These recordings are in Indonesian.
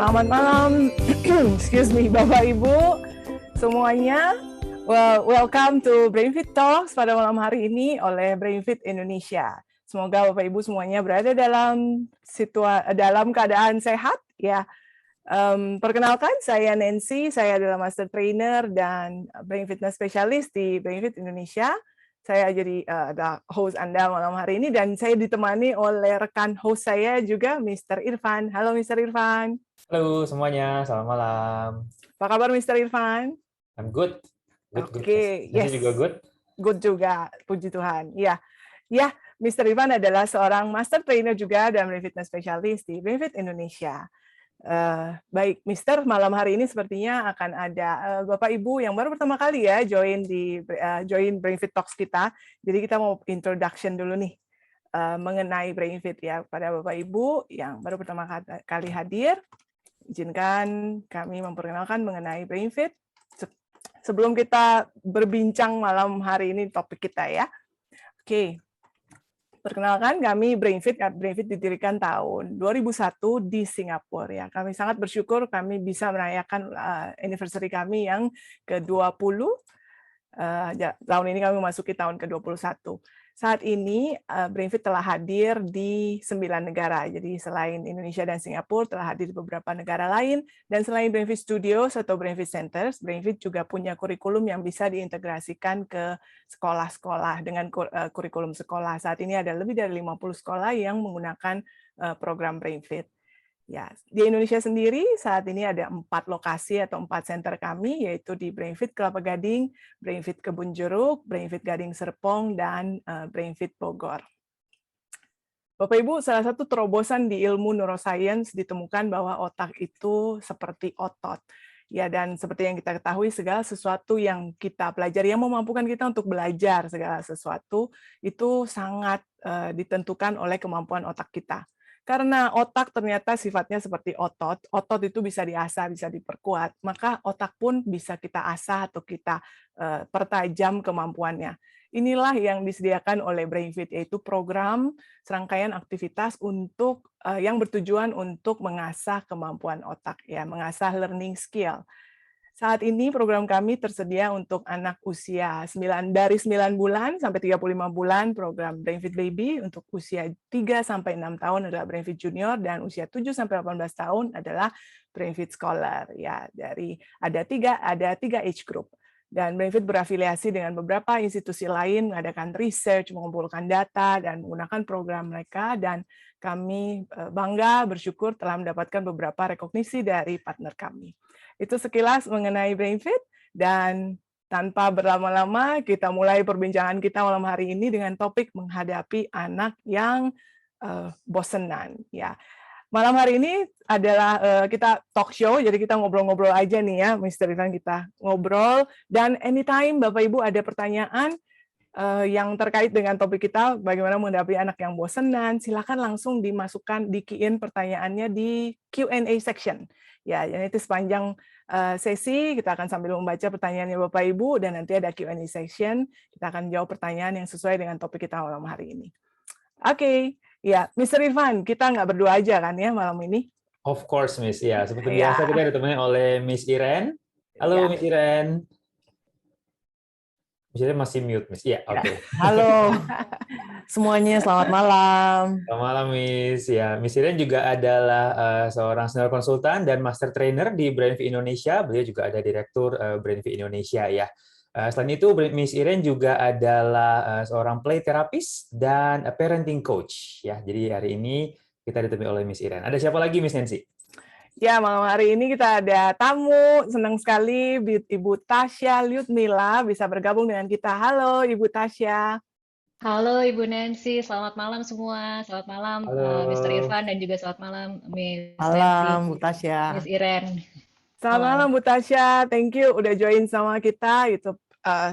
Selamat malam, excuse me, Bapak Ibu semuanya. Welcome to Brainfit Talks pada malam hari ini oleh Brainfit Indonesia. Semoga Bapak Ibu semuanya berada dalam keadaan sehat ya. Perkenalkan, saya Nancy, saya adalah Master Trainer dan Brain Fitness Specialist di Brainfit Indonesia. Saya jadi host Anda malam hari ini dan saya ditemani oleh rekan host saya juga, Mr. Irfan. Halo Mr. Irfan. Halo semuanya, selamat malam. Apa kabar Mr. Irfan? I'm good. Oke, yes. Juga good? Good juga, puji Tuhan. Ya, Mr. Irfan adalah seorang Master Trainer juga dan Brain Fitness Specialist di Brainfit Indonesia. Baik, Mister, malam hari ini sepertinya akan ada Bapak Ibu yang baru pertama kali ya join Brainfit Talks kita. Jadi kita mau introduction dulu nih mengenai Brainfit ya pada Bapak Ibu yang baru pertama kali hadir. Izinkan kami memperkenalkan mengenai Brainfit sebelum kita berbincang malam hari ini topik kita ya. Oke. Perkenalkan, kami Brainfit didirikan tahun 2001 di Singapura ya. Kami sangat bersyukur kami bisa merayakan anniversary kami yang ke-20. Tahun ini kami memasuki tahun ke-21. Saat ini Brainfit telah hadir di 9 negara. Jadi selain Indonesia dan Singapura telah hadir di beberapa negara lain, dan selain Brainfit Studios atau Brainfit Centers, Brainfit juga punya kurikulum yang bisa diintegrasikan ke sekolah-sekolah dengan kurikulum sekolah. Saat ini ada lebih dari 50 sekolah yang menggunakan program Brainfit. Ya, di Indonesia sendiri saat ini ada 4 lokasi atau 4 center kami, yaitu di Brainfit Kelapa Gading, Brainfit Kebun Jeruk, Brainfit Gading Serpong, dan Brainfit Bogor. Bapak Ibu, salah satu terobosan di ilmu neuroscience ditemukan bahwa otak itu seperti otot. Ya, dan seperti yang kita ketahui, segala sesuatu yang kita pelajari, yang memampukan kita untuk belajar segala sesuatu, itu sangat ditentukan oleh kemampuan otak kita. Karena otak ternyata sifatnya seperti otot itu bisa diasah, bisa diperkuat, maka otak pun bisa kita asah atau kita pertajam kemampuannya. Inilah yang disediakan oleh Brainfit, yaitu program serangkaian aktivitas yang bertujuan untuk mengasah kemampuan otak, ya, mengasah learning skill. Saat ini program kami tersedia untuk anak usia dari 9 bulan sampai 35 bulan program Brainfit Baby, untuk usia 3 sampai 6 tahun adalah Brainfit Junior, dan usia 7 sampai 18 tahun adalah Brainfit Scholar. Ya, ada tiga age group. Dan Brainfit berafiliasi dengan beberapa institusi lain, mengadakan research, mengumpulkan data, dan menggunakan program mereka, dan kami bangga bersyukur telah mendapatkan beberapa rekognisi dari partner kami. Itu sekilas mengenai Brainfit, dan tanpa berlama-lama kita mulai perbincangan kita malam hari ini dengan topik menghadapi anak yang bosenan. Ya, malam hari ini adalah kita talk show, jadi kita ngobrol-ngobrol aja nih ya, Mr. Irfan, kita ngobrol, dan anytime Bapak Ibu ada pertanyaan yang terkait dengan topik kita, bagaimana menghadapi anak yang bosenan, silakan langsung dimasukkan, di-key-in pertanyaannya di Q&A section. Ya, jadi itu sepanjang sesi kita akan sambil membaca pertanyaannya Bapak Ibu, dan nanti ada Q&A section, kita akan jawab pertanyaan yang sesuai dengan topik kita malam hari ini. Oke, ya, Mr. Irfan, kita nggak berdua aja kan ya malam ini? Of course, Miss. Ya, seperti biasa kita ditemani oleh Miss Iren. Halo, Miss Iren. Miss Iren masih mute, Miss. Iya, oke. Halo semuanya, selamat malam. Selamat malam, Miss. Ya, Miss Iren juga adalah seorang senior konsultan dan master trainer di Brainfit Indonesia. Beliau juga ada direktur Brainfit Indonesia ya. Selain itu, Miss Iren juga adalah seorang play therapist dan parenting coach. Ya, jadi hari ini kita ditemani oleh Miss Iren. Ada siapa lagi, Miss Nancy? Ya, malam hari ini kita ada tamu. Senang sekali Ibu Tasya Lyudmila bisa bergabung dengan kita. Halo, Ibu Tasya. Halo, Ibu Nancy. Selamat malam semua. Selamat malam, Mr. Irfan, dan juga selamat malam, Miss Malam, Nancy, Bu Tasya. Miss Iren. Selamat malam, Bu Tasya. Thank you udah join sama kita.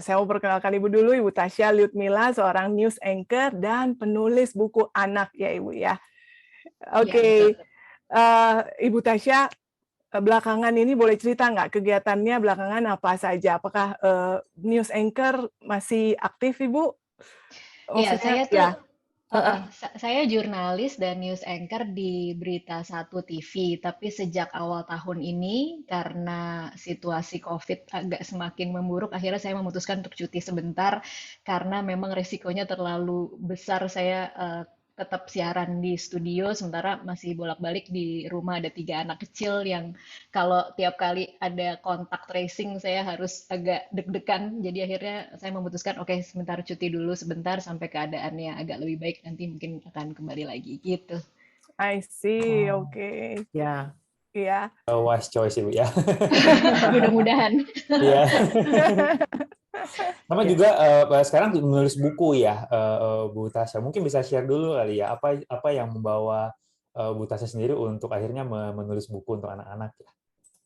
Saya mau perkenalkan Ibu dulu, Ibu Tasya Lyudmila, seorang news anchor dan penulis buku anak ya, Ibu ya. Oke. Ibu Tasya, belakangan ini boleh cerita nggak kegiatannya belakangan apa saja? Apakah news anchor masih aktif, Ibu? Iya, saya tuh Heeh. Saya jurnalis dan news anchor di Berita Satu TV, tapi sejak awal tahun ini karena situasi COVID agak semakin memburuk, akhirnya saya memutuskan untuk cuti sebentar karena memang resikonya terlalu besar. Saya tetap siaran di studio, sementara masih bolak-balik di rumah ada 3 anak kecil yang kalau tiap kali ada kontak tracing saya harus agak deg-degan. Jadi akhirnya saya memutuskan oke sebentar cuti dulu sebentar sampai keadaannya agak lebih baik nanti mungkin akan kembali lagi gitu. I see, Oh, oke. ya. Iya. Wise choice Ibu ya. Mudah-mudahan. Iya. Sama Ya. juga sekarang menulis buku ya, Bu Tasya. Mungkin bisa share dulu kali ya, apa yang membawa Bu Tasya sendiri untuk akhirnya menulis buku untuk anak-anak ya.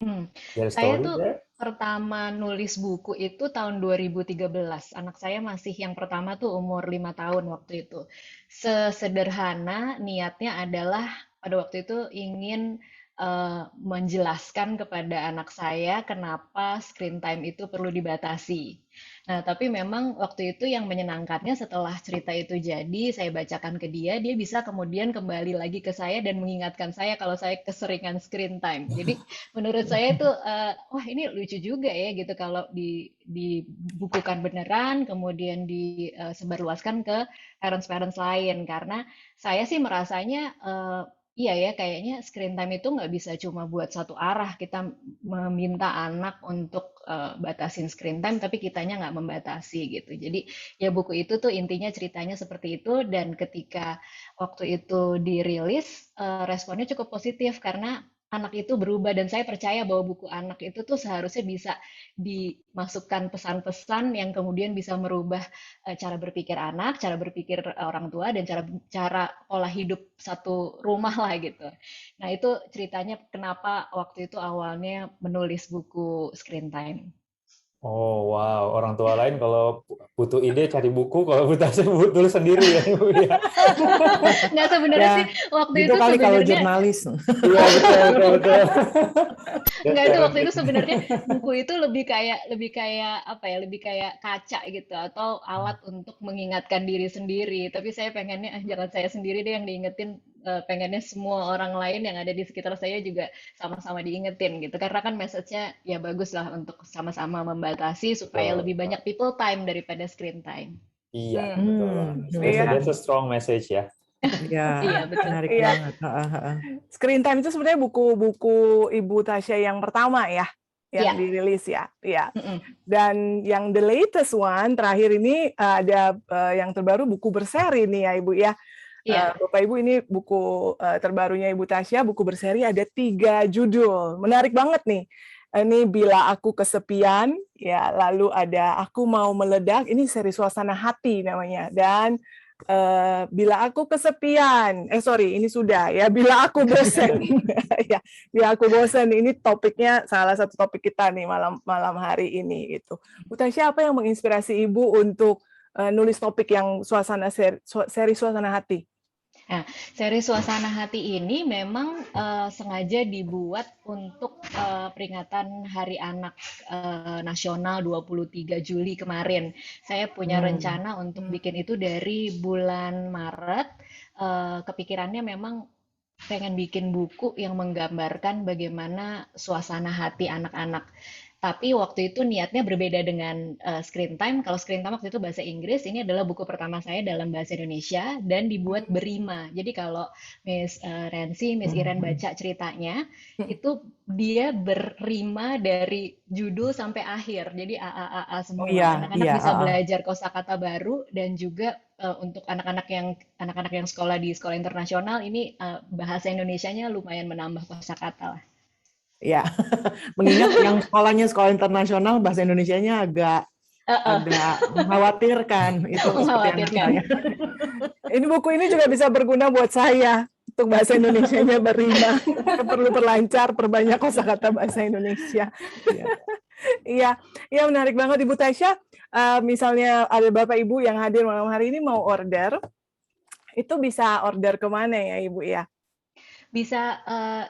Hmm. Share Saya story tuh there. pertama nulis buku itu tahun 2013. Anak saya masih yang pertama tuh umur 5 tahun waktu itu. Sesederhana niatnya adalah pada waktu itu ingin menjelaskan kepada anak saya kenapa screen time itu perlu dibatasi. Nah, tapi memang waktu itu yang menyenangkannya setelah cerita itu jadi, saya bacakan ke dia, dia bisa kemudian kembali lagi ke saya dan mengingatkan saya kalau saya keseringan screen time. Jadi menurut saya itu wah ini lucu juga ya gitu kalau dibukukan beneran kemudian disebarluaskan ke parents-parents lain karena saya sih merasanya iya ya kayaknya screen time itu nggak bisa cuma buat satu arah kita meminta anak untuk batasin screen time tapi kitanya nggak membatasi gitu. Jadi ya buku itu tuh intinya ceritanya seperti itu dan ketika waktu itu dirilis responnya cukup positif karena anak itu berubah dan saya percaya bahwa buku anak itu tuh seharusnya bisa dimasukkan pesan-pesan yang kemudian bisa merubah cara berpikir anak, cara berpikir orang tua dan cara pola hidup satu rumah lah gitu. Nah, itu ceritanya kenapa waktu itu awalnya menulis buku Screen Time. Oh wow, orang tua lain kalau butuh ide cari buku, kalau Bu Tasya tulis sendiri ya Ibu ya. Nggak sebenarnya Ya, sih waktu gitu itu kali kalau sebenarnya jurnalis. Iya betul. Enggak itu Cara waktu itu sebenarnya buku itu lebih kayak apa ya lebih kayak kaca gitu atau alat untuk mengingatkan diri sendiri tapi saya pengennya jangan saya sendiri deh yang diingetin pengennya semua orang lain yang ada di sekitar saya juga sama-sama diingetin gitu karena kan message-nya ya bagus lah untuk sama-sama membatasi supaya lebih betul. banyak people time daripada screen time. Iya, Hmm. betul. Iya. That's a strong message ya. Ya, Iya betul. menarik Iya. banget. Screen Time itu sebenarnya buku Ibu Tasya yang pertama ya, yang Iya. dirilis ya. Iya. Mm-mm. Dan yang the latest one terakhir ini ada yang terbaru buku berseri nih ya Ibu ya. Iya. Bapak Ibu ini buku terbarunya Ibu Tasya, buku berseri ada 3 judul. Menarik banget nih. Ini Bila Aku Kesepian, ya, lalu ada Aku Mau Meledak, ini seri suasana hati namanya. Dan Bila Aku Kesepian, ini sudah ya, Bila Aku Bosan. Ya, Bila Aku Bosan ini topiknya salah satu topik kita nih malam hari ini gitu. Bu Tasya, apa yang menginspirasi Ibu untuk nulis topik yang seri suasana hati? Nah, seri Suasana Hati ini memang sengaja dibuat untuk peringatan Hari Anak Nasional 23 Juli kemarin. Saya punya rencana untuk bikin itu dari bulan Maret. Kepikirannya memang pengen bikin buku yang menggambarkan bagaimana suasana hati anak-anak. Tapi waktu itu niatnya berbeda dengan Screen Time. Kalau Screen Time waktu itu bahasa Inggris, ini adalah buku pertama saya dalam bahasa Indonesia dan dibuat berima. Jadi kalau Miss Nancy, Miss Iren baca ceritanya, itu dia berima dari judul sampai akhir. Jadi A semua. Iya, Anak-anak iya. bisa belajar kosakata baru dan juga untuk anak-anak yang sekolah di sekolah internasional ini bahasa Indonesianya lumayan menambah kosakata lah. Ya, mengingat yang sekolahnya sekolah internasional bahasa Indonesianya agak mengkhawatirkan itu seperti anak Mengkhawatirkan. saya. Ini buku ini juga bisa berguna buat saya untuk bahasa Indonesianya berima. Perlu perlancar, perbanyak kosakata bahasa Indonesia. Iya, iya menarik banget Ibu Tasya. Misalnya ada Bapak Ibu yang hadir malam hari ini mau order, itu bisa order kemana ya Ibu ya? Bisa,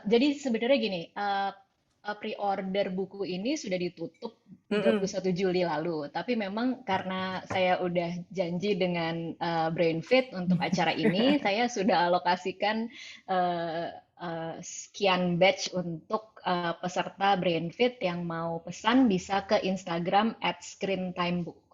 jadi sebenarnya gini, pre-order buku ini sudah ditutup Mm-mm. 21 Juli lalu. Tapi memang karena saya udah janji dengan BrainFit untuk acara ini, saya sudah alokasikan sekian batch untuk peserta BrainFit yang mau pesan bisa ke Instagram @screentimebook.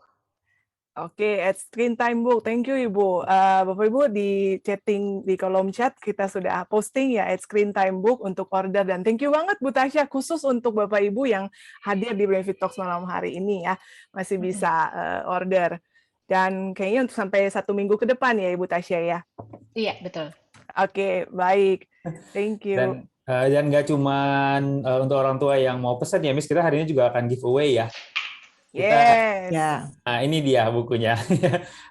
Oke, at Screen Time Book. Thank you, Ibu. Bapak Ibu di chatting di kolom chat kita sudah posting ya at Screen Time Book untuk order, dan thank you banget Bu Tasya khusus untuk Bapak Ibu yang hadir di Benefit Talks malam hari ini ya, masih bisa order. Dan kayaknya untuk sampai 1 minggu ke depan ya Ibu Tasya ya. Iya, betul. Oke, baik. Thank you. Dan nggak cuman untuk orang tua yang mau pesan ya, Miss, kita hari ini juga akan giveaway ya. Yes. Ya. Nah, ini dia bukunya.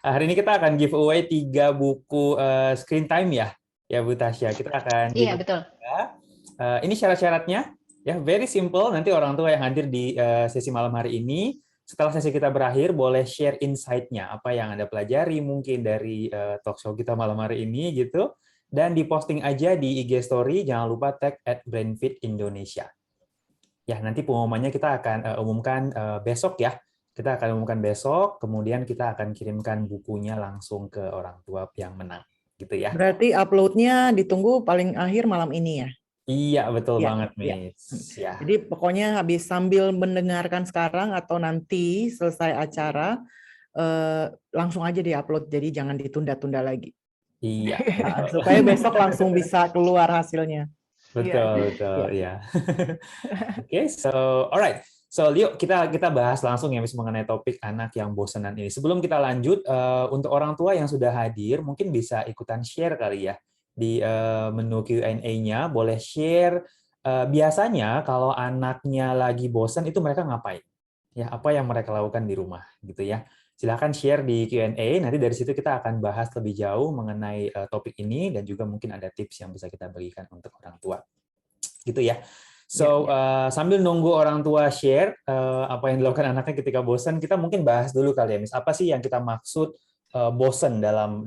Hari ini kita akan giveaway 3 buku screen time ya Bu Tasya. Kita akan Iya, betul. Ini syarat-syaratnya ya, very simple. Nanti orang tua yang hadir di sesi malam hari ini, setelah sesi kita berakhir, boleh share insight-nya, apa yang Anda pelajari mungkin dari talk show kita malam hari ini gitu. Dan diposting aja di IG Story, jangan lupa tag @BrainFitIndonesia. Ya, nanti pengumumannya kita akan umumkan besok ya. Kita akan umumkan besok, kemudian kita akan kirimkan bukunya langsung ke orang tua yang menang, gitu ya. Berarti upload-nya ditunggu paling akhir malam ini ya? Iya, betul Ya, banget, ya. Miss. Ya. Jadi pokoknya habis sambil mendengarkan sekarang atau nanti selesai acara, langsung aja di-upload, jadi jangan ditunda-tunda lagi. Iya. Nah, supaya besok langsung bisa keluar hasilnya. Betul, ya. Oke, alright. So, yuk kita bahas langsung ya, Miss, mengenai topik anak yang bosanan ini. Sebelum kita lanjut, untuk orang tua yang sudah hadir, mungkin bisa ikutan share kali ya di menu Q&A-nya. Boleh share. Biasanya kalau anaknya lagi bosan itu mereka ngapain? Ya, apa yang mereka lakukan di rumah, gitu ya. Silahkan share di Q&A. Nanti dari situ kita akan bahas lebih jauh mengenai topik ini dan juga mungkin ada tips yang bisa kita bagikan untuk orang tua, gitu ya. So, sambil nunggu orang tua share apa yang dilakukan anaknya ketika bosan, kita mungkin bahas dulu kali ya, Miss. Apa sih yang kita maksud bosan dalam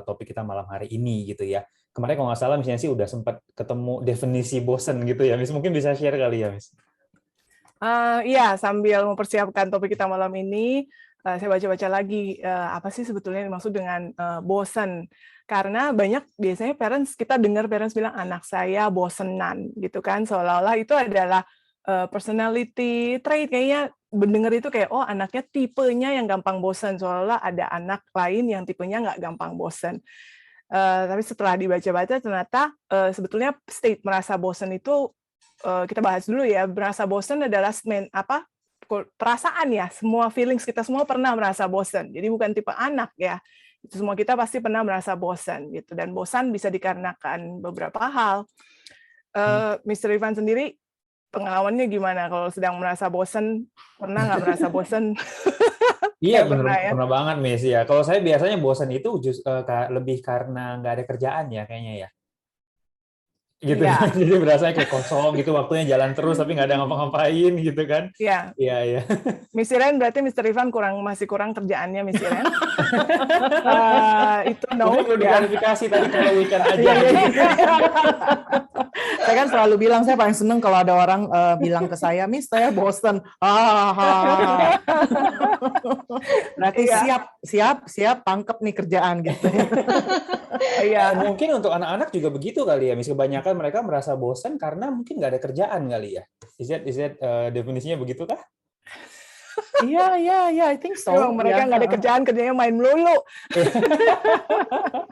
topik kita malam hari ini, gitu ya. Kemarin kalau nggak salah, misalnya sih udah sempat ketemu definisi bosan gitu ya, Miss. Mungkin bisa share kali ya, Miss. Iya, sambil mempersiapkan topik kita malam ini, saya baca-baca lagi apa sih sebetulnya yang dimaksud dengan bosan. Karena banyak biasanya kita dengar parents bilang anak saya bosenan gitu kan, seolah-olah itu adalah personality trait, kayaknya mendengar itu kayak oh anaknya tipenya yang gampang bosan, seolah-olah ada anak lain yang tipenya nggak gampang bosan. Tapi setelah dibaca-baca ternyata sebetulnya state merasa bosan itu kita bahas dulu ya. Merasa bosan adalah perasaan ya, semua feelings kita semua pernah merasa bosan. Jadi bukan tipe anak ya. Itu semua kita pasti pernah merasa bosan gitu, dan bosan bisa dikarenakan beberapa hal. Mr. Ivan sendiri pengalamannya gimana kalau sedang merasa bosan? Pernah nggak merasa bosan? Iya, pernah ya. pernah banget, Miss ya. Kalau saya biasanya bosan itu lebih karena nggak ada kerjaan ya kayaknya ya. Gitu Ya. Jadi berasanya kayak kosong gitu, waktunya jalan terus tapi nggak ada ngapa-ngapain gitu kan. Iya. Iya. Miss Iren berarti Mr. Ivan masih kurang kerjaannya, Miss Iren. Itu no udah diklarifikasi tadi kalau weekend aja. Saya kan selalu bilang, saya paling seneng kalau ada orang bilang ke saya, Miss, saya bosen. Berarti siap tangkep nih kerjaan gitu. Iya. Mungkin untuk anak-anak juga begitu kali ya, Miss. Kebanyakan mereka merasa bosan karena mungkin nggak ada kerjaan kali ya. Is that definisinya begitu kah? Iya, I think so. Mereka nggak ada kerjaan, kerjanya main melulu.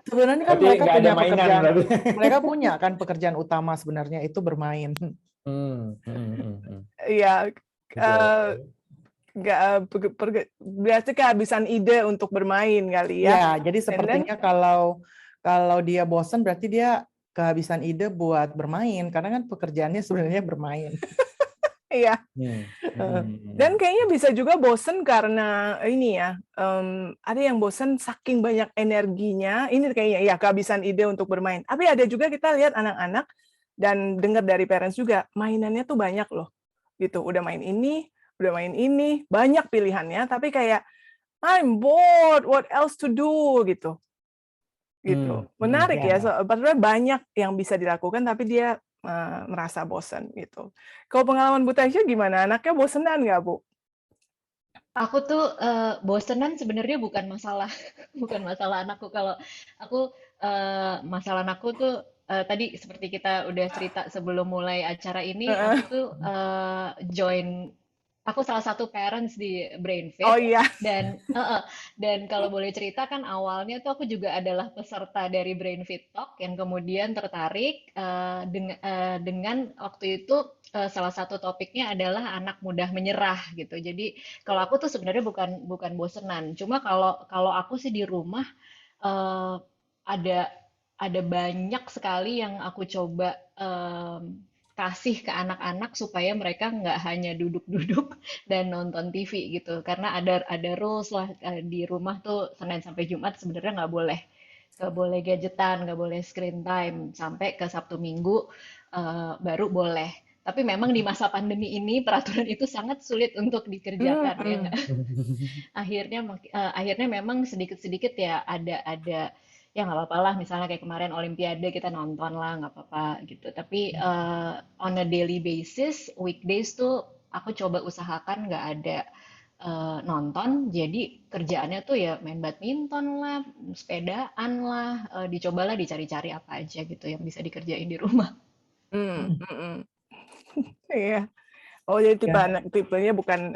Sebenarnya kan mereka punya pekerjaan. berarti. Mereka punya kan pekerjaan utama sebenarnya itu bermain. Iya. Berarti kehabisan ide untuk bermain kali ya. Ya, jadi sepertinya kalau dia bosan berarti dia kehabisan ide buat bermain, karena kan pekerjaannya sebenarnya bermain. Iya. Dan kayaknya bisa juga bosen karena ini ya, ada yang bosen saking banyak energinya, ini kayaknya ya kehabisan ide untuk bermain. Tapi ada juga kita lihat anak-anak dan dengar dari parents juga, mainannya tuh banyak loh. Gitu, udah main ini, banyak pilihannya, tapi kayak I'm bored, what else to do gitu. Menarik ya, sebenarnya banyak yang bisa dilakukan tapi dia merasa bosan gitu. Kalau pengalaman Bu Tasya gimana? Anaknya bosenan nggak, Bu? Aku tuh bosenan sebenarnya bukan masalah bukan masalah anakku. Kalau aku masalah anakku tuh tadi seperti kita udah cerita sebelum mulai acara ini, aku Heeh. tuh aku salah satu parents di Oh BrainFit iya. dan kalau boleh cerita kan awalnya tuh aku juga adalah peserta dari BrainFit Talk yang kemudian tertarik dengan waktu itu salah satu topiknya adalah anak mudah menyerah gitu. Jadi kalau aku tuh sebenarnya bukan bukan bosenan. Cuma kalau kalau aku sih di rumah eh, ada ada banyak sekali yang aku coba kasih ke anak-anak supaya mereka nggak hanya duduk-duduk dan nonton TV gitu. Karena ada rules lah di rumah tuh Senin sampai Jumat sebenarnya nggak boleh gadgetan, nggak boleh screen time sampai ke Sabtu Minggu baru boleh. Tapi memang di masa pandemi ini peraturan itu sangat sulit untuk dikerjakan ya Mm-mm. nggak? Akhirnya memang sedikit-sedikit ya ada ya nggak apa-apa lah misalnya kayak kemarin Olimpiade kita nonton lah nggak apa-apa gitu tapi on a daily basis weekdays tuh aku coba usahakan nggak ada nonton jadi kerjaannya tuh ya main badminton lah sepedaan lah dicobalah dicari-cari apa aja gitu yang bisa dikerjain di rumah. Mm-mm. Iya. Oh, jadi tipe Ya. anak tipenya bukan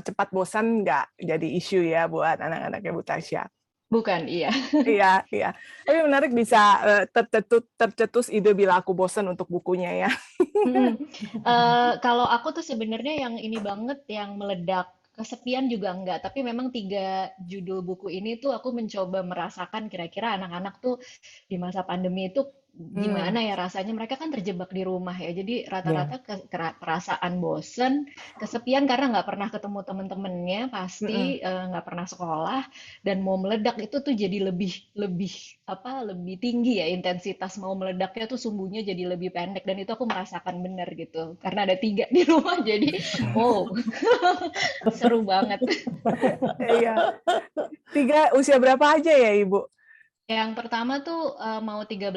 cepat bosan nggak jadi isu ya buat anak-anaknya Bu Tasya. Bukan, iya. Iya, iya. Tapi menarik bisa tercetus ide bila aku bosan untuk bukunya ya. Mm-mm. Kalau aku tuh sebenarnya yang ini banget, yang meledak kesepian juga enggak, tapi memang tiga judul buku ini tuh aku mencoba merasakan kira-kira anak-anak tuh di masa pandemi itu Hmm, gimana ya rasanya. Mereka kan terjebak di rumah ya, jadi Ya. rata-rata perasaan bosen, kesepian karena nggak pernah ketemu temen-temennya, mm-mm. pasti nggak pernah sekolah, dan mau meledak itu tuh jadi lebih lebih lebih tinggi ya intensitas mau meledaknya tuh sumbunya jadi lebih pendek dan itu aku merasakan benar gitu karena ada tiga di rumah jadi wow seru banget. Iya. Tiga usia berapa aja ya, Ibu? Yang pertama tuh mau 13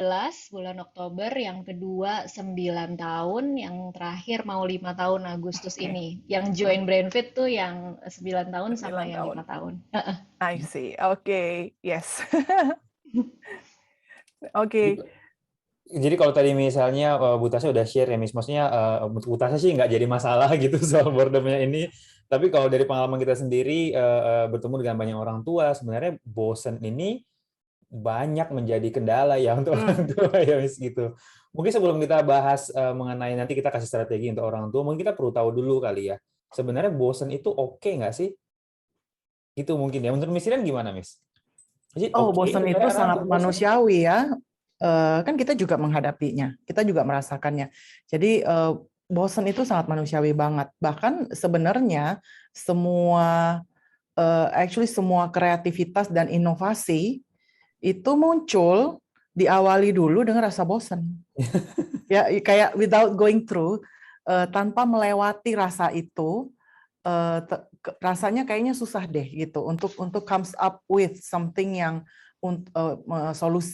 bulan Oktober, yang kedua 9 tahun, yang terakhir mau 5 tahun Agustus Oke. ini. Yang join Brainfit tuh yang 9 tahun sama 9 yang tahun. 5 tahun. I see. Oke, yes. Jadi, Oke. jadi kalau tadi misalnya Bu Tasya udah share ya, maksudnya untuk Bu Tasya sih nggak jadi masalah gitu soal boredomnya ini. Tapi kalau dari pengalaman kita sendiri bertemu dengan banyak orang tua, sebenarnya bosen ini banyak menjadi kendala ya untuk orang Hmm. tua ya Miss gitu. Mungkin sebelum kita bahas mengenai nanti kita kasih strategi untuk orang tua, mungkin kita perlu tahu dulu kali ya. Sebenarnya bosen itu oke nggak sih? Itu mungkin ya. Menurut Miss Iren gimana, Miss? Jadi Oh, oke bosan itu sebenarnya anak sangat untuk bosen. manusiawi ya. Kan kita juga menghadapinya, kita juga merasakannya. Jadi bosan itu sangat manusiawi banget. Bahkan sebenarnya semua actually semua kreativitas dan inovasi itu muncul diawali dulu dengan rasa bosan. Ya, kayak without going through, tanpa melewati rasa itu, rasanya kayaknya susah deh gitu untuk comes up with something yang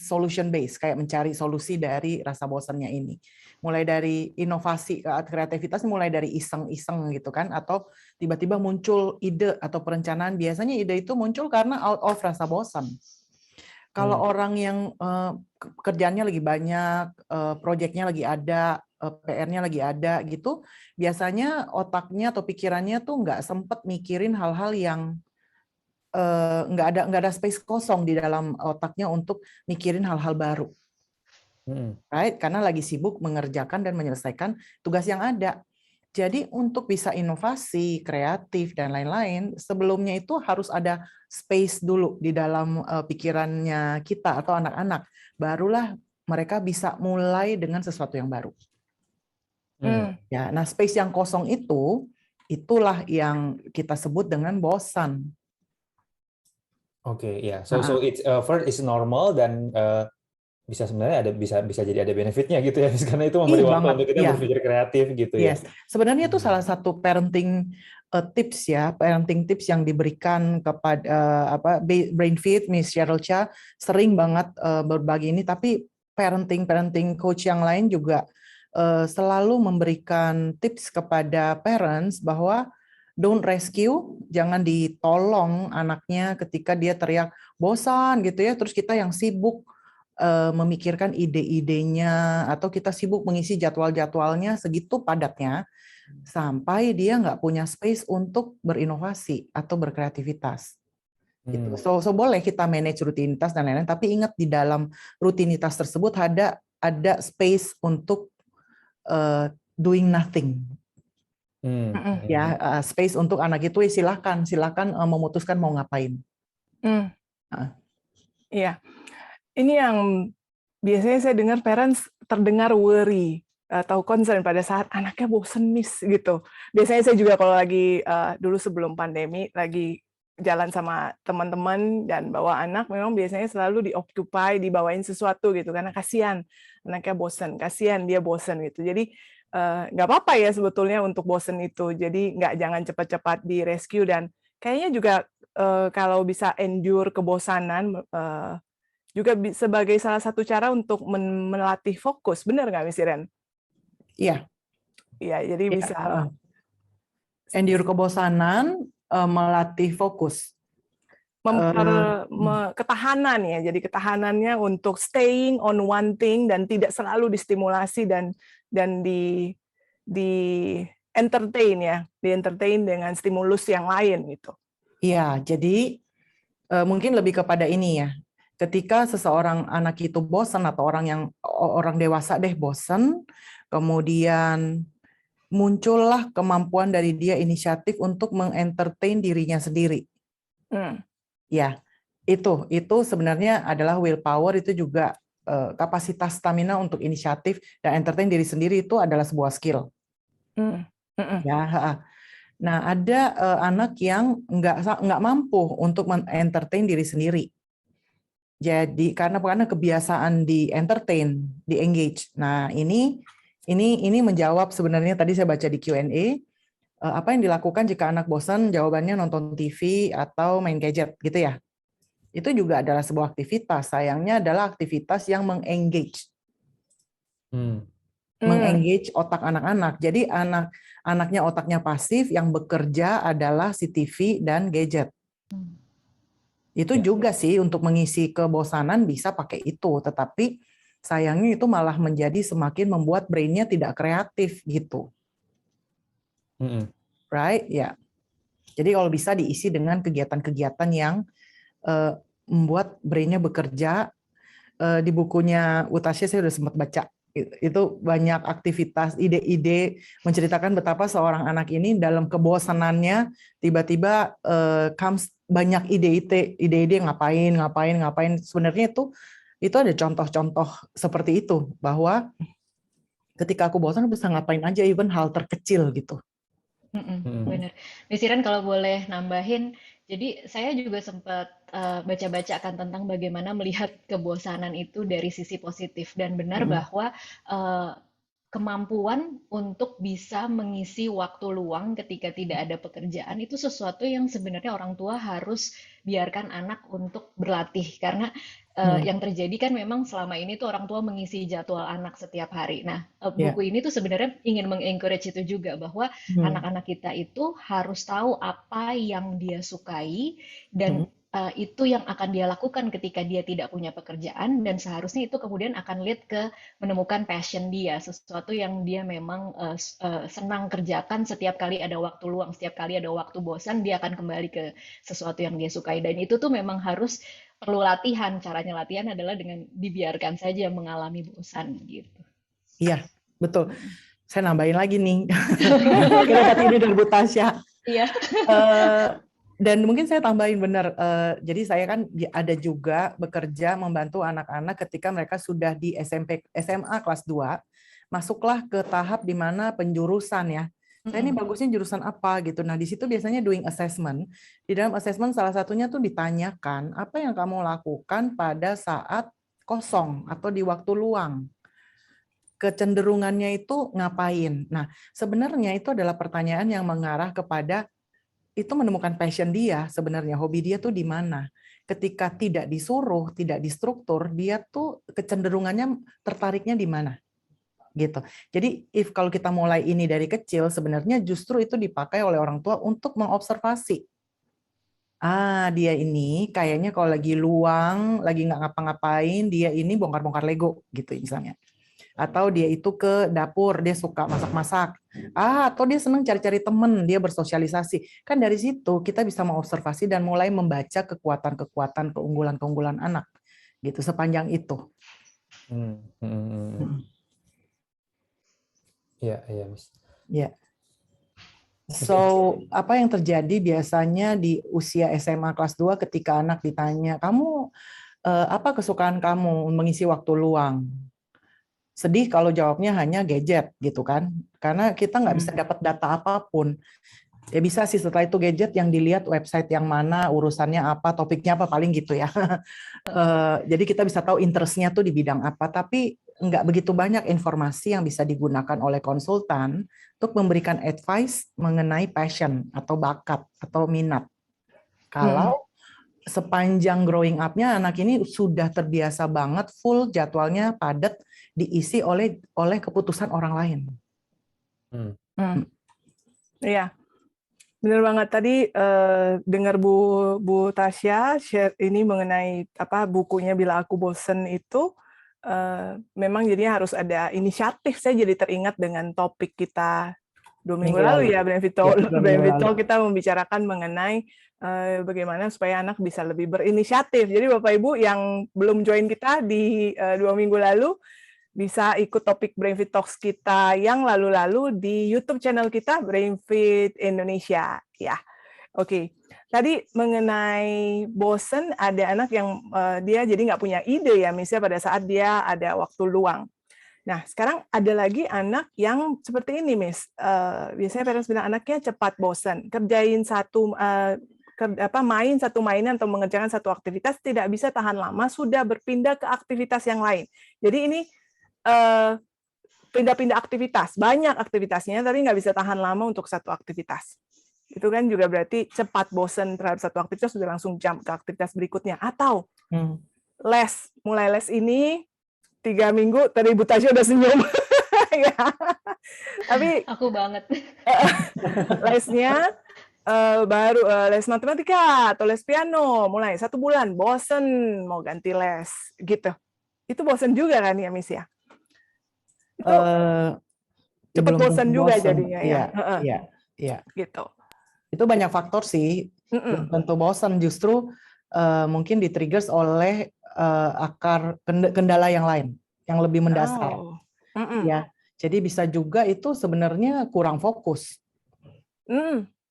solution based, kayak mencari solusi dari rasa bosannya ini. Mulai dari inovasi kreativitas, mulai dari iseng-iseng gitu kan, atau tiba-tiba muncul ide atau perencanaan. Biasanya ide itu muncul karena out of rasa bosan. Kalau orang yang kerjaannya lagi banyak, proyeknya lagi ada, PR-nya lagi ada gitu, biasanya otaknya atau pikirannya tuh nggak sempet mikirin hal-hal yang nggak ada space kosong di dalam otaknya untuk mikirin hal-hal baru, right? Karena lagi sibuk mengerjakan dan menyelesaikan tugas yang ada. Jadi untuk bisa inovasi, kreatif, dan lain-lain, sebelumnya itu harus ada space dulu di dalam pikirannya kita atau anak-anak. Barulah mereka bisa mulai dengan sesuatu yang baru. Hmm. Ya, nah space yang kosong itu, itulah yang kita sebut dengan bosan. Oke, ya. So it's first is normal dan bisa sebenarnya bisa jadi ada benefitnya gitu ya, Miss, karena itu memberi waktu Banget, untuk kita ya. berpikir kreatif gitu ya. Yes, sebenarnya itu salah satu parenting tips ya, parenting tips yang diberikan kepada BrainFit, Miss Cheryl Cha sering banget berbagi ini. Tapi parenting coach yang lain juga selalu memberikan tips kepada parents bahwa don't rescue, jangan ditolong anaknya ketika dia teriak bosan gitu ya, terus kita yang sibuk memikirkan ide-idenya atau kita sibuk mengisi jadwal-jadwalnya segitu padatnya sampai dia nggak punya space untuk berinovasi atau berkreativitas. Gitu. So boleh kita manage rutinitas dan lain-lain, tapi ingat di dalam rutinitas tersebut ada space untuk doing nothing. Ya, space untuk anak itu silakan memutuskan mau ngapain. Iya, ini yang biasanya saya dengar parents terdengar worry atau concern pada saat anaknya bosen miss gitu. Biasanya saya juga kalau lagi dulu sebelum pandemi lagi jalan sama teman-teman dan bawa anak, memang biasanya selalu dioccupy, dibawain sesuatu gitu karena kasihan anaknya bosen, kasihan dia bosen gitu. Jadi nggak apa-apa ya sebetulnya untuk bosen itu. Jadi jangan cepat-cepat di rescue dan kayaknya juga kalau bisa endure kebosanan juga sebagai salah satu cara untuk melatih fokus, benar nggak Miss Iren? Iya. Iya, jadi bisa endure kebosanan, melatih fokus. Ketahanan ya, jadi ketahanannya untuk staying on one thing dan tidak selalu distimulasi dan di entertain ya, di entertain dengan stimulus yang lain gitu. Iya, jadi mungkin lebih kepada ini ya. Ketika seseorang anak itu bosan atau orang dewasa bosan, kemudian muncullah kemampuan dari dia inisiatif untuk mengentertain dirinya sendiri. Ya, itu sebenarnya adalah willpower, itu juga kapasitas stamina untuk inisiatif dan entertain diri sendiri, itu adalah sebuah skill. Ya, nah ada anak yang nggak mampu untuk menentertain diri sendiri. Jadi karena kebiasaan di entertain, di engage. Nah ini menjawab sebenarnya tadi saya baca di Q&A, apa yang dilakukan jika anak bosan? Jawabannya nonton TV atau main gadget gitu ya. Itu juga adalah sebuah aktivitas. Sayangnya adalah aktivitas yang mengengage. Mengengage otak anak-anak. Jadi anaknya otaknya pasif, yang bekerja adalah si TV dan gadget. Itu juga sih untuk mengisi kebosanan bisa pakai itu, tetapi sayangnya itu malah menjadi semakin membuat brain-nya tidak kreatif gitu. Right? Ya. Jadi kalau bisa diisi dengan kegiatan-kegiatan yang membuat brain-nya bekerja. Di bukunya Utasya saya sudah sempat baca. Itu banyak aktivitas, ide-ide menceritakan betapa seorang anak ini dalam kebosanannya tiba-tiba comes banyak ide-ide ngapain. Sebenarnya itu ada contoh-contoh seperti itu, bahwa ketika aku bosan bisa ngapain aja, even hal terkecil gitu. Benar. Miss Iren kalau boleh nambahin, jadi saya juga sempat baca-baca akan tentang bagaimana melihat kebosanan itu dari sisi positif, dan benar bahwa kemampuan untuk bisa mengisi waktu luang ketika tidak ada pekerjaan itu sesuatu yang sebenarnya orang tua harus biarkan anak untuk berlatih, karena yang terjadi kan memang selama ini tuh orang tua mengisi jadwal anak setiap hari. Nah, buku ini tuh sebenarnya ingin mengencourage itu juga, bahwa anak-anak kita itu harus tahu apa yang dia sukai, dan itu yang akan dia lakukan ketika dia tidak punya pekerjaan, dan seharusnya itu kemudian akan lead ke menemukan passion dia, sesuatu yang dia memang senang kerjakan. Setiap kali ada waktu luang, setiap kali ada waktu bosan, dia akan kembali ke sesuatu yang dia sukai, dan itu tuh memang harus perlu latihan. Caranya latihan adalah dengan dibiarkan saja mengalami bosan gitu. Iya, betul. Saya nambahin lagi nih. Kita kata ini dari Bu Tasya. Iya. Dan mungkin saya tambahin benar, jadi saya kan ada juga bekerja membantu anak-anak ketika mereka sudah di SMA kelas 2, masuklah ke tahap di mana penjurusan ya. Saya ini bagusnya jurusan apa gitu. Nah di situ biasanya doing assessment. Di dalam assessment salah satunya tuh ditanyakan apa yang kamu lakukan pada saat kosong atau di waktu luang. Kecenderungannya itu ngapain? Nah sebenarnya itu adalah pertanyaan yang mengarah kepada itu menemukan passion dia, sebenarnya hobi dia tuh di mana. Ketika tidak disuruh, tidak distruktur, dia tuh kecenderungannya tertariknya di mana. gitu. Jadi kalau kita mulai ini dari kecil, sebenarnya justru itu dipakai oleh orang tua untuk mengobservasi. Dia ini kayaknya kalau lagi luang, lagi nggak ngapa-ngapain, dia ini bongkar-bongkar Lego gitu misalnya. Atau dia itu ke dapur, dia suka masak-masak. Atau dia senang cari-cari temen, dia bersosialisasi. Kan dari situ kita bisa mengobservasi dan mulai membaca kekuatan-kekuatan, keunggulan-keunggulan anak. Gitu, sepanjang itu. Iya, iya, Miss. Ya. So, apa yang terjadi biasanya di usia SMA kelas 2 ketika anak ditanya, kamu apa kesukaan kamu mengisi waktu luang? Sedih kalau jawabnya hanya gadget gitu kan, karena kita nggak bisa dapat data apapun. Ya bisa sih setelah itu gadget yang dilihat website yang mana, urusannya apa, topiknya apa, paling gitu ya. Jadi kita bisa tahu interestnya tuh di bidang apa, tapi nggak begitu banyak informasi yang bisa digunakan oleh konsultan untuk memberikan advice mengenai passion atau bakat atau minat. Kalau sepanjang growing up-nya anak ini sudah terbiasa banget full jadwalnya padat diisi oleh keputusan orang lain. Iya, benar banget. Tadi dengar Bu Tasya share ini mengenai bukunya Bila Aku Bosen itu, memang jadinya harus ada inisiatif. Saya jadi teringat dengan topik kita 2 minggu lalu ya, Brainfit Talk, kita membicarakan mengenai bagaimana supaya anak bisa lebih berinisiatif. Jadi Bapak Ibu yang belum join kita di 2 minggu lalu, bisa ikut topik Brainfit Talks kita yang lalu-lalu di YouTube channel kita, Brainfit Indonesia. Ya, oke. Tadi mengenai bosen, ada anak yang dia jadi nggak punya ide ya, misalnya pada saat dia ada waktu luang. Nah, sekarang ada lagi anak yang seperti ini, Miss. Biasanya parents bilang anaknya cepat bosan. Kerjain main satu mainan atau mengerjakan satu aktivitas tidak bisa tahan lama, sudah berpindah ke aktivitas yang lain. Jadi ini pindah-pindah aktivitas, banyak aktivitasnya, tapi nggak bisa tahan lama untuk satu aktivitas. Itu kan juga berarti cepat bosan terhadap satu aktivitas, sudah langsung jump ke aktivitas berikutnya. Atau mulai les ini 3 minggu, tadi Bu Tasya udah senyum. Ya. Tapi Aku banget. lesnya baru les matematika atau les piano, mulai 1 bulan, bosen mau ganti les, gitu. Itu bosen juga kan ya, Miss ya? Itu cepat bosen juga jadinya ya. Iya. Gitu. Itu banyak faktor sih. Belum tentu bosen, justru mungkin di-triggers oleh akar kendala yang lain yang lebih mendasar. Ya, jadi bisa juga itu sebenarnya kurang fokus.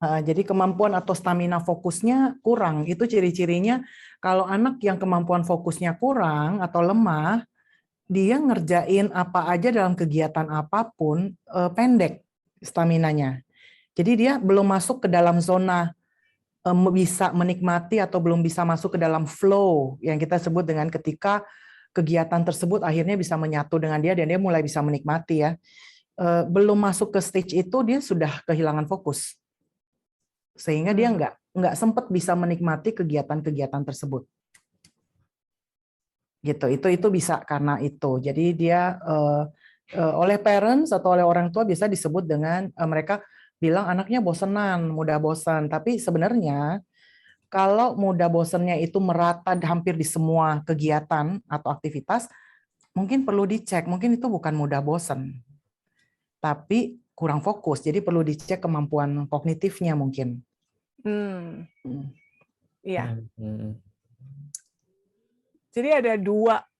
Jadi kemampuan atau stamina fokusnya kurang. Itu ciri-cirinya kalau anak yang kemampuan fokusnya kurang atau lemah, dia ngerjain apa aja dalam kegiatan apapun pendek staminanya. Jadi dia belum masuk ke dalam zona bisa menikmati atau belum bisa masuk ke dalam flow yang kita sebut dengan ketika kegiatan tersebut akhirnya bisa menyatu dengan dia dan dia mulai bisa menikmati ya. Belum masuk ke stage itu dia sudah kehilangan fokus. Sehingga dia nggak sempat bisa menikmati kegiatan-kegiatan tersebut. Gitu. Itu bisa karena itu. Jadi dia oleh parents atau oleh orang tua bisa disebut dengan mereka bilang anaknya bosenan, mudah bosan. Tapi sebenarnya kalau mudah bosannya itu merata hampir di semua kegiatan atau aktivitas, mungkin perlu dicek. Mungkin itu bukan mudah bosan, tapi kurang fokus. Jadi perlu dicek kemampuan kognitifnya mungkin. Iya. Jadi ada 2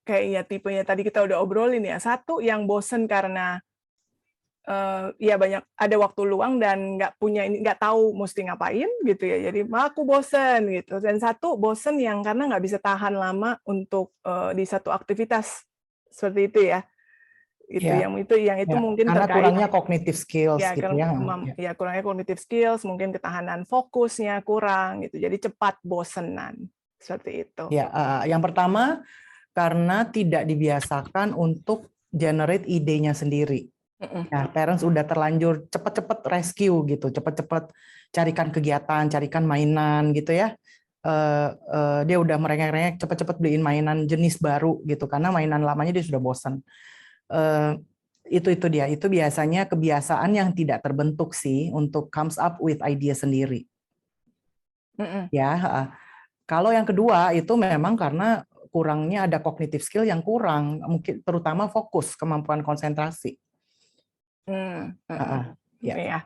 kayaknya tipenya tadi kita udah obrolin ya. Satu yang bosen karena ya banyak ada waktu luang dan nggak tahu mesti ngapain gitu ya, jadi aku bosen gitu. Dan satu bosen yang karena nggak bisa tahan lama untuk di satu aktivitas seperti itu ya. Itu mungkin karena terkait kurangnya cognitive skills ya, gitu ya kurangnya cognitive skills, mungkin ketahanan fokusnya kurang gitu, jadi cepat bosenan seperti itu. Ya, yang pertama karena tidak dibiasakan untuk generate idenya sendiri. Nah, parents udah terlanjur cepet-cepet rescue gitu, cepet-cepet carikan kegiatan, carikan mainan gitu ya. Dia udah merengek-rengek cepet-cepet beliin mainan jenis baru gitu, karena mainan lamanya dia sudah bosan. Itu dia. Itu biasanya kebiasaan yang tidak terbentuk sih untuk comes up with idea sendiri. Ya, kalau yang kedua itu memang karena kurangnya ada cognitive skill yang kurang, mungkin terutama fokus, kemampuan konsentrasi. Ya. Iya.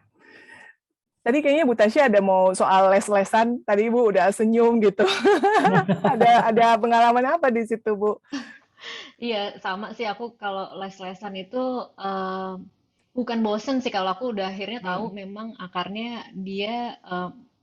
Tadi kayaknya Bu Tasya ada mau soal les-lesan. Tadi Ibu udah senyum gitu. ada pengalaman apa di situ, Bu? Iya, sama sih aku kalau les-lesan itu bukan bosen sih kalau aku udah akhirnya tahu memang akarnya dia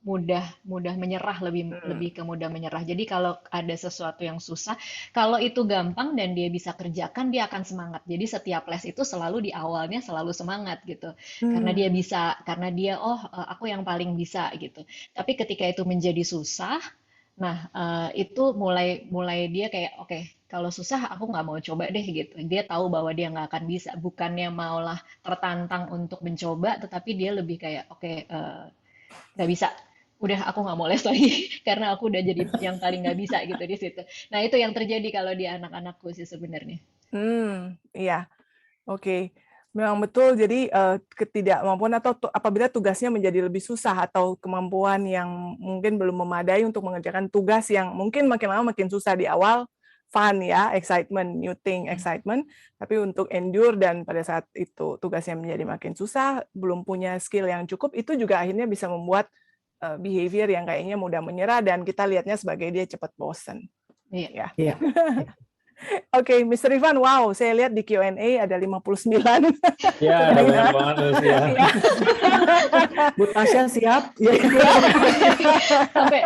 mudah mudah menyerah, lebih ke mudah menyerah. Jadi kalau ada sesuatu yang susah, kalau itu gampang dan dia bisa kerjakan, dia akan semangat. Jadi setiap les itu selalu di awalnya selalu semangat gitu. Karena dia bisa, karena dia aku yang paling bisa gitu. Tapi ketika itu menjadi susah, nah, itu mulai dia kayak, oke, kalau susah aku nggak mau coba deh gitu. Dia tahu bahwa dia nggak akan bisa, bukannya maulah tertantang untuk mencoba, tetapi dia lebih kayak, oke, nggak bisa. Udah aku nggak mau les lagi karena aku udah jadi yang paling nggak bisa gitu di situ. Nah, itu yang terjadi kalau di anak-anakku sih sebenarnya. Iya. Oke. Memang betul, jadi ketidakmampuan atau apabila tugasnya menjadi lebih susah atau kemampuan yang mungkin belum memadai untuk mengerjakan tugas yang mungkin makin lama makin susah di awal, fun ya, excitement, new thing, excitement, tapi untuk endure dan pada saat itu tugasnya menjadi makin susah, belum punya skill yang cukup, itu juga akhirnya bisa membuat behavior yang kayaknya mudah menyerah dan kita lihatnya sebagai dia cepat bosan. Iya. Ya. Oke, Mr. Ivan, wow, saya lihat di Q&A ada 59. Ya, ada banyak banget terus ya. Bu Tasya siap?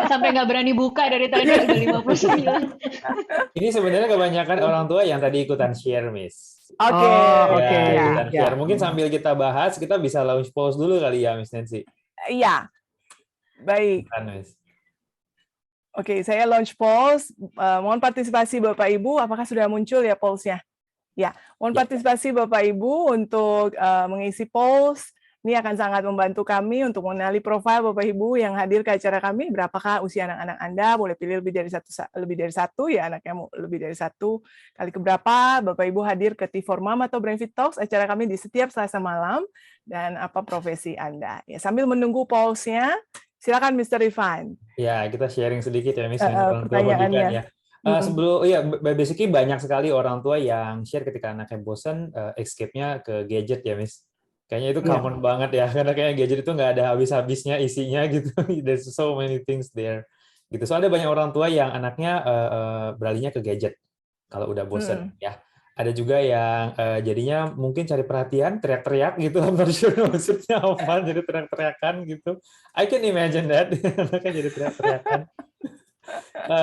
sampai nggak berani buka dari tadi udah 59. Ini sebenarnya kebanyakan orang tua yang tadi ikutan share, Miss. Oke. Ya, ikutan share. Mungkin sambil kita bahas, kita bisa launch pause dulu kali ya, Miss Nancy. Iya. Baik. Miss. Oke, saya launch polls. Mohon partisipasi Bapak Ibu. Apakah sudah muncul ya polls-nya? Ya, mohon partisipasi Bapak Ibu untuk mengisi polls. Ini akan sangat membantu kami untuk mengenali profil Bapak Ibu yang hadir ke acara kami. Berapakah usia anak-anak Anda? Boleh pilih lebih dari satu ya, anaknya mau lebih dari satu. Kali keberapa Bapak Ibu hadir ke T4 Mom atau Brainfit Talks, acara kami di setiap Selasa malam, dan apa profesi Anda. Ya, sambil menunggu polls-nya, silakan Mr. Ivan. Ya, kita sharing sedikit ya, Miss. Orang tua Pertanyaannya. ya. Basically banyak sekali orang tua yang share ketika anaknya bosan, escape-nya ke gadget ya, Miss. Kayaknya itu common banget ya, karena kayaknya gadget itu nggak ada habis-habisnya isinya gitu. There's so many things there. Gitu. So ada banyak orang tua yang anaknya beralihnya ke gadget kalau udah bosan ya. Ada juga yang jadinya mungkin cari perhatian, teriak-teriak gitu, maksudnya apa, jadi teriak-teriakan gitu. I can imagine that, anaknya jadi teriak-teriakan.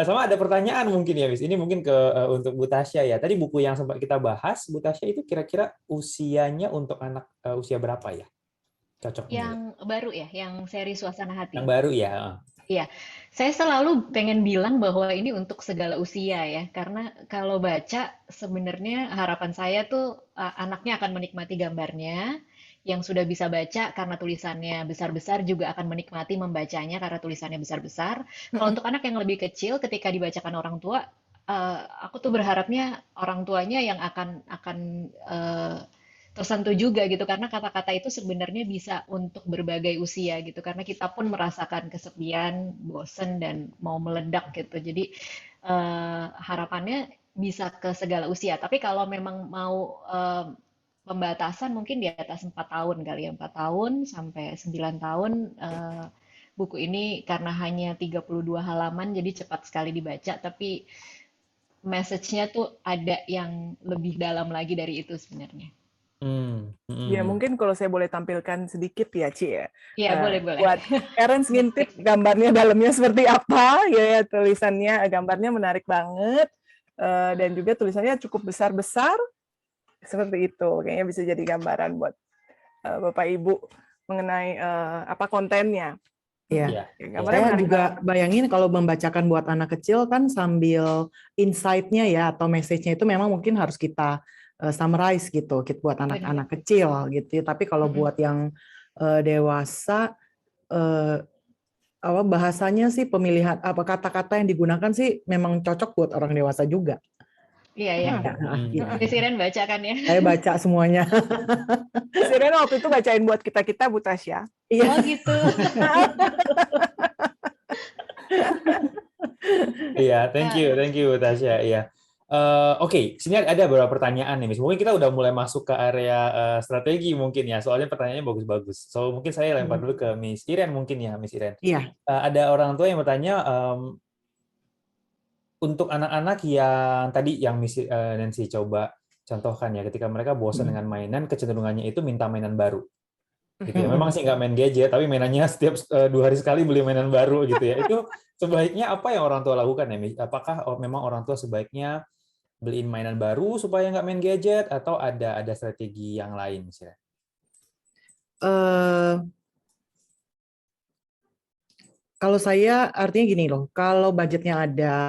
Sama ada pertanyaan mungkin ya, Miss. Ini mungkin untuk Bu Tasya ya. Tadi buku yang sempat kita bahas, Bu Tasya itu kira-kira usianya untuk anak usia berapa ya? Cocoknya. Yang baru ya, yang seri Suasana Hati. Yang baru ya. Iya, saya selalu pengen bilang bahwa ini untuk segala usia ya, karena kalau baca sebenarnya harapan saya tuh anaknya akan menikmati gambarnya, yang sudah bisa baca karena tulisannya besar-besar juga akan menikmati membacanya karena tulisannya besar-besar. Kalau untuk anak yang lebih kecil, ketika dibacakan orang tua, aku tuh berharapnya orang tuanya yang akan tersentuh juga gitu karena kata-kata itu sebenarnya bisa untuk berbagai usia gitu karena kita pun merasakan kesepian, bosen dan mau meledak gitu. Jadi harapannya bisa ke segala usia. Tapi kalau memang mau pembatasan mungkin di atas 4 tahun kali ya, 4 tahun sampai 9 tahun buku ini karena hanya 32 halaman jadi cepat sekali dibaca tapi message-nya tuh ada yang lebih dalam lagi dari itu sebenarnya. Ya mungkin kalau saya boleh tampilkan sedikit ya, Ci ya. Iya, boleh. Buat parents ngintip gambarnya dalamnya seperti apa, ya tulisannya, gambarnya menarik banget, dan juga tulisannya cukup besar-besar, seperti itu. Kayaknya bisa jadi gambaran buat Bapak Ibu mengenai apa kontennya. Iya. Saya juga bayangin kalau membacakan buat anak kecil kan sambil insight-nya ya atau message-nya itu memang mungkin harus kita summarize gitu buat anak-anak kecil gitu. Tapi kalau buat yang dewasa bahasanya sih pemilihan kata-kata yang digunakan sih memang cocok buat orang dewasa juga. Iya, ya. Gitu. Miss Iren baca kan ya? Saya baca semuanya. Sirena waktu itu bacain buat kita-kita, Bu Tasya. Iya. Oh gitu. Iya, thank you Tasya. Iya. Oke, sini ada beberapa pertanyaan nih, Miss. Mungkin kita udah mulai masuk ke area strategi mungkin ya, soalnya pertanyaannya bagus-bagus. So mungkin saya lempar dulu ke Miss Iren mungkin ya, Miss Iren. Iya. Ada orang tua yang bertanya untuk anak-anak yang tadi yang Miss Nancy coba contohkan ya, ketika mereka bosan dengan mainan, kecenderungannya itu minta mainan baru. Gitu ya. Memang sih nggak main gadget, tapi mainannya setiap 2 hari sekali beli mainan baru gitu ya. Itu sebaiknya apa yang orang tua lakukan ya, Miss? Apakah memang orang tua sebaiknya beliin mainan baru supaya nggak main gadget, atau ada strategi yang lain misalnya? Kalau saya artinya gini loh, kalau budgetnya ada,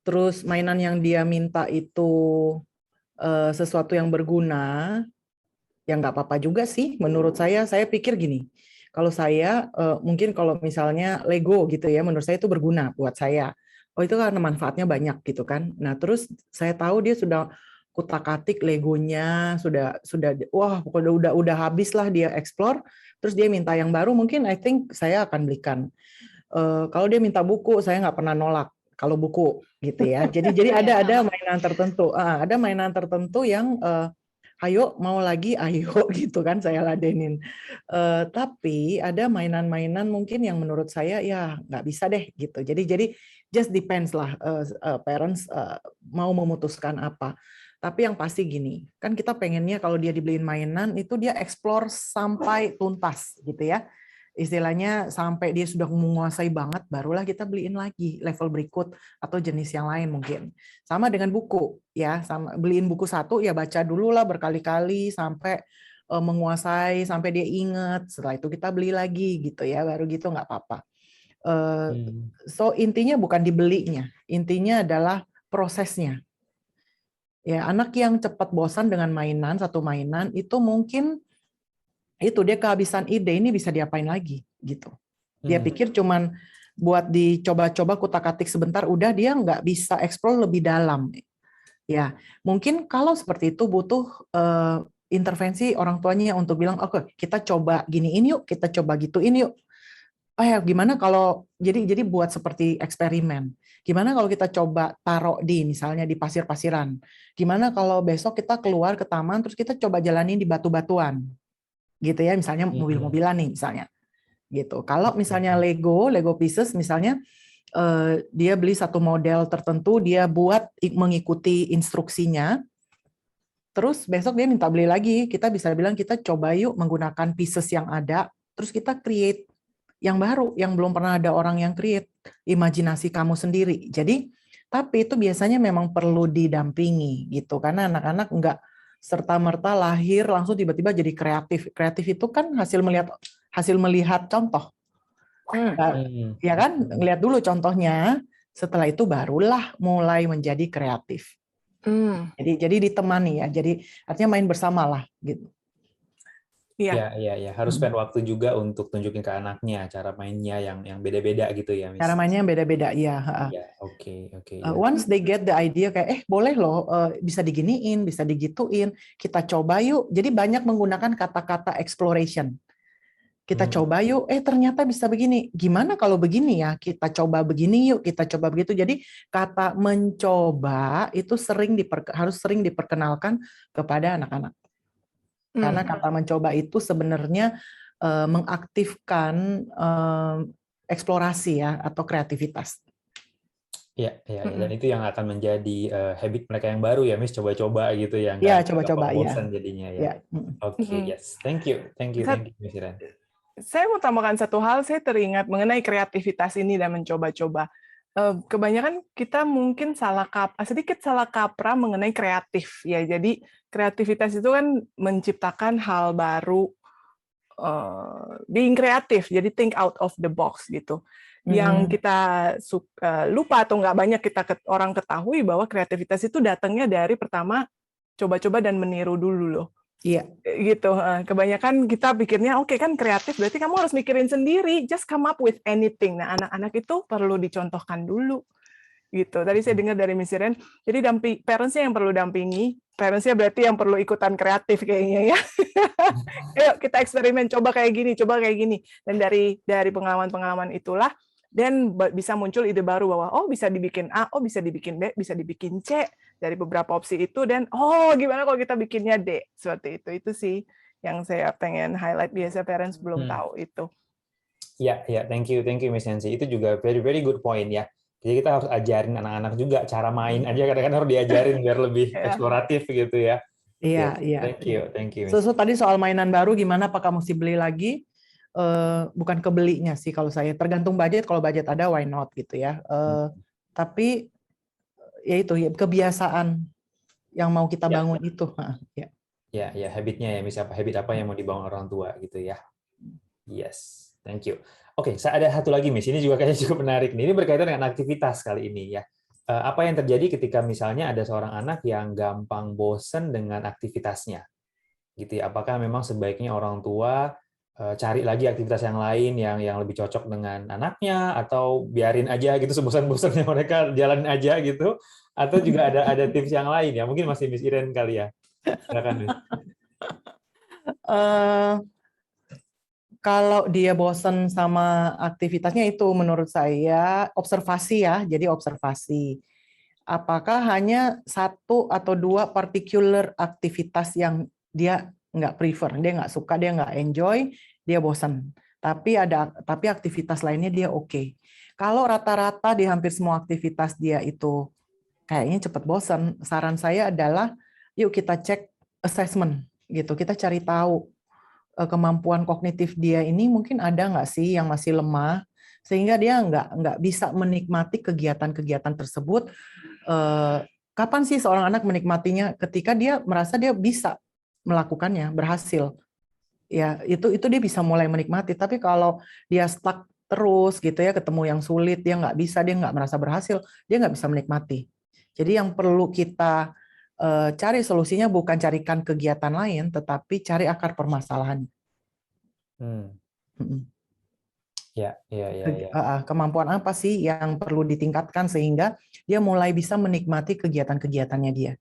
terus mainan yang dia minta itu sesuatu yang berguna, ya nggak apa-apa juga sih. Menurut saya pikir gini, kalau saya mungkin kalau misalnya Lego gitu ya, menurut saya itu berguna buat saya. Oh itu karena manfaatnya banyak gitu kan. Nah terus saya tahu dia sudah kutak-atik Legonya, sudah wah pokoknya udah habis lah dia explore. Terus dia minta yang baru, mungkin I think saya akan belikan. Kalau dia minta buku, saya nggak pernah nolak kalau buku gitu ya. Jadi ada mainan tertentu, ada mainan tertentu yang ayo mau lagi, ayo gitu kan saya ladenin. Tapi ada mainan-mainan mungkin yang menurut saya ya nggak bisa deh gitu. Jadi just depends lah parents mau memutuskan apa. Tapi yang pasti gini, kan kita pengennya kalau dia dibeliin mainan itu dia explore sampai tuntas gitu ya. Istilahnya sampai dia sudah menguasai banget, barulah kita beliin lagi level berikut atau jenis yang lain mungkin. Sama dengan buku ya, sama beliin buku satu ya baca dulu lah berkali-kali sampai menguasai, sampai dia ingat. Setelah itu kita beli lagi gitu ya, baru gitu nggak apa-apa. So intinya bukan dibelinya, intinya adalah prosesnya. Ya, anak yang cepat bosan dengan mainan, satu mainan itu mungkin itu dia kehabisan ide, ini bisa diapain lagi gitu. Dia pikir cuman buat dicoba-coba kutak-atik sebentar, udah dia nggak bisa explore lebih dalam. Ya, mungkin kalau seperti itu butuh intervensi orang tuanya untuk bilang, oke kita coba giniin yuk, kita coba gituin yuk. Oh ya, gimana kalau jadi buat seperti eksperimen. Gimana kalau kita coba taruh di misalnya di pasir-pasiran. Gimana kalau besok kita keluar ke taman terus kita coba jalanin di batu-batuan. Gitu ya, misalnya mobil-mobilan nih misalnya. Gitu. Kalau misalnya Lego pieces misalnya dia beli satu model tertentu, dia buat mengikuti instruksinya. Terus besok dia minta beli lagi, kita bisa bilang kita coba yuk menggunakan pieces yang ada, terus kita create yang baru, yang belum pernah ada orang yang create, imajinasi kamu sendiri. Jadi, tapi itu biasanya memang perlu didampingi gitu, karena anak-anak enggak serta-merta lahir langsung tiba-tiba jadi kreatif. Kreatif itu kan hasil melihat contoh. Ya kan, ngelihat dulu contohnya, setelah itu barulah mulai menjadi kreatif. Jadi ditemani ya, jadi artinya main bersama lah gitu. Iya. Harus spend waktu juga untuk tunjukin ke anaknya cara mainnya yang beda-beda gitu ya, Miss. Cara mainnya yang beda-beda, ya. Iya, oke. Once they get the idea kayak, boleh loh, bisa diginiin, bisa digituin, kita coba yuk. Jadi banyak menggunakan kata-kata exploration. Kita coba yuk, ternyata bisa begini. Gimana kalau begini ya? Kita coba begini yuk, kita coba begitu. Jadi kata mencoba itu harus sering diperkenalkan kepada anak-anak. Karena kata mencoba itu sebenarnya mengaktifkan eksplorasi ya atau kreativitas. Iya. Dan itu yang akan menjadi habit mereka yang baru ya, Miss, coba-coba gitu ya. Iya, coba-coba ya. Bosan jadinya ya. Oke, yes. Thank you, Miss Iren. Saya mau tambahkan satu hal, saya teringat mengenai kreativitas ini dan mencoba-coba. Kebanyakan kita mungkin sedikit salah kaprah mengenai kreatif ya. Jadi kreativitas itu kan menciptakan hal baru, being kreatif. Jadi think out of the box gitu. Yang kita lupa atau nggak banyak orang ketahui bahwa kreativitas itu datangnya dari pertama coba-coba dan meniru dulu loh. Iya. Gitu. Kebanyakan kita pikirnya oke kan kreatif berarti kamu harus mikirin sendiri, just come up with anything. Nah, anak-anak itu perlu dicontohkan dulu gitu. Tadi saya dengar dari Miss Iren, jadi parents-nya yang perlu dampingi, parents-nya berarti yang perlu ikutan kreatif kayaknya ya. Ayo kita eksperimen, coba kayak gini. Dan dari pengalaman-pengalaman itulah, dan bisa muncul ide baru bahwa oh bisa dibikin A, oh bisa dibikin B, bisa dibikin C dari beberapa opsi itu, dan oh gimana kalau kita bikinnya D, seperti itu. Itu sih yang saya pengen highlight, biasa parents belum tahu itu. Ya, thank you Miss Nancy. Itu juga very very good point ya. Jadi kita harus ajarin anak-anak juga cara main aja, kadang-kadang harus diajarin biar lebih eksploratif gitu ya. Iya, iya. Thank you. Tadi soal mainan baru gimana, apakah mesti beli lagi? Bukan kebelinya sih kalau saya, tergantung budget. Kalau budget ada, why not gitu ya. Tapi ya itu ya, kebiasaan yang mau kita bangun itu. Ya, habitnya ya, misalnya habit apa yang mau dibangun orang tua gitu ya. Yes, thank you. Oke, saya ada satu lagi, Miss. Ini juga kayaknya cukup menarik nih. Ini berkaitan dengan aktivitas kali ini ya. Apa yang terjadi ketika misalnya ada seorang anak yang gampang bosen dengan aktivitasnya? Gitu ya. Apakah memang sebaiknya orang tua cari lagi aktivitas yang lain yang lebih cocok dengan anaknya, atau biarin aja gitu sebosan-bosannya mereka jalanin aja gitu, atau juga ada tips yang lain ya? Mungkin masih Miss Iren kali ya. Silakan, Miss. Kalau dia bosan sama aktivitasnya, itu menurut saya observasi ya. Jadi observasi. Apakah hanya satu atau dua particular aktivitas yang dia nggak prefer, dia nggak suka, dia nggak enjoy, dia bosan. Tapi aktivitas lainnya dia oke. Kalau rata-rata di hampir semua aktivitas dia itu kayaknya cepat bosan, saran saya adalah yuk kita cek assessment gitu. Kita cari tahu kemampuan kognitif dia ini mungkin ada nggak sih yang masih lemah, sehingga dia nggak bisa menikmati kegiatan-kegiatan tersebut. Kapan sih seorang anak menikmatinya? Ketika dia merasa dia bisa melakukannya, berhasil. Ya, itu dia bisa mulai menikmati. Tapi kalau dia stuck terus gitu ya, ketemu yang sulit, dia nggak bisa, dia nggak merasa berhasil, dia nggak bisa menikmati. Jadi yang perlu kita cari solusinya bukan carikan kegiatan lain, tetapi cari akar permasalahan. Ya. Kemampuan apa sih yang perlu ditingkatkan sehingga dia mulai bisa menikmati kegiatan-kegiatannya dia.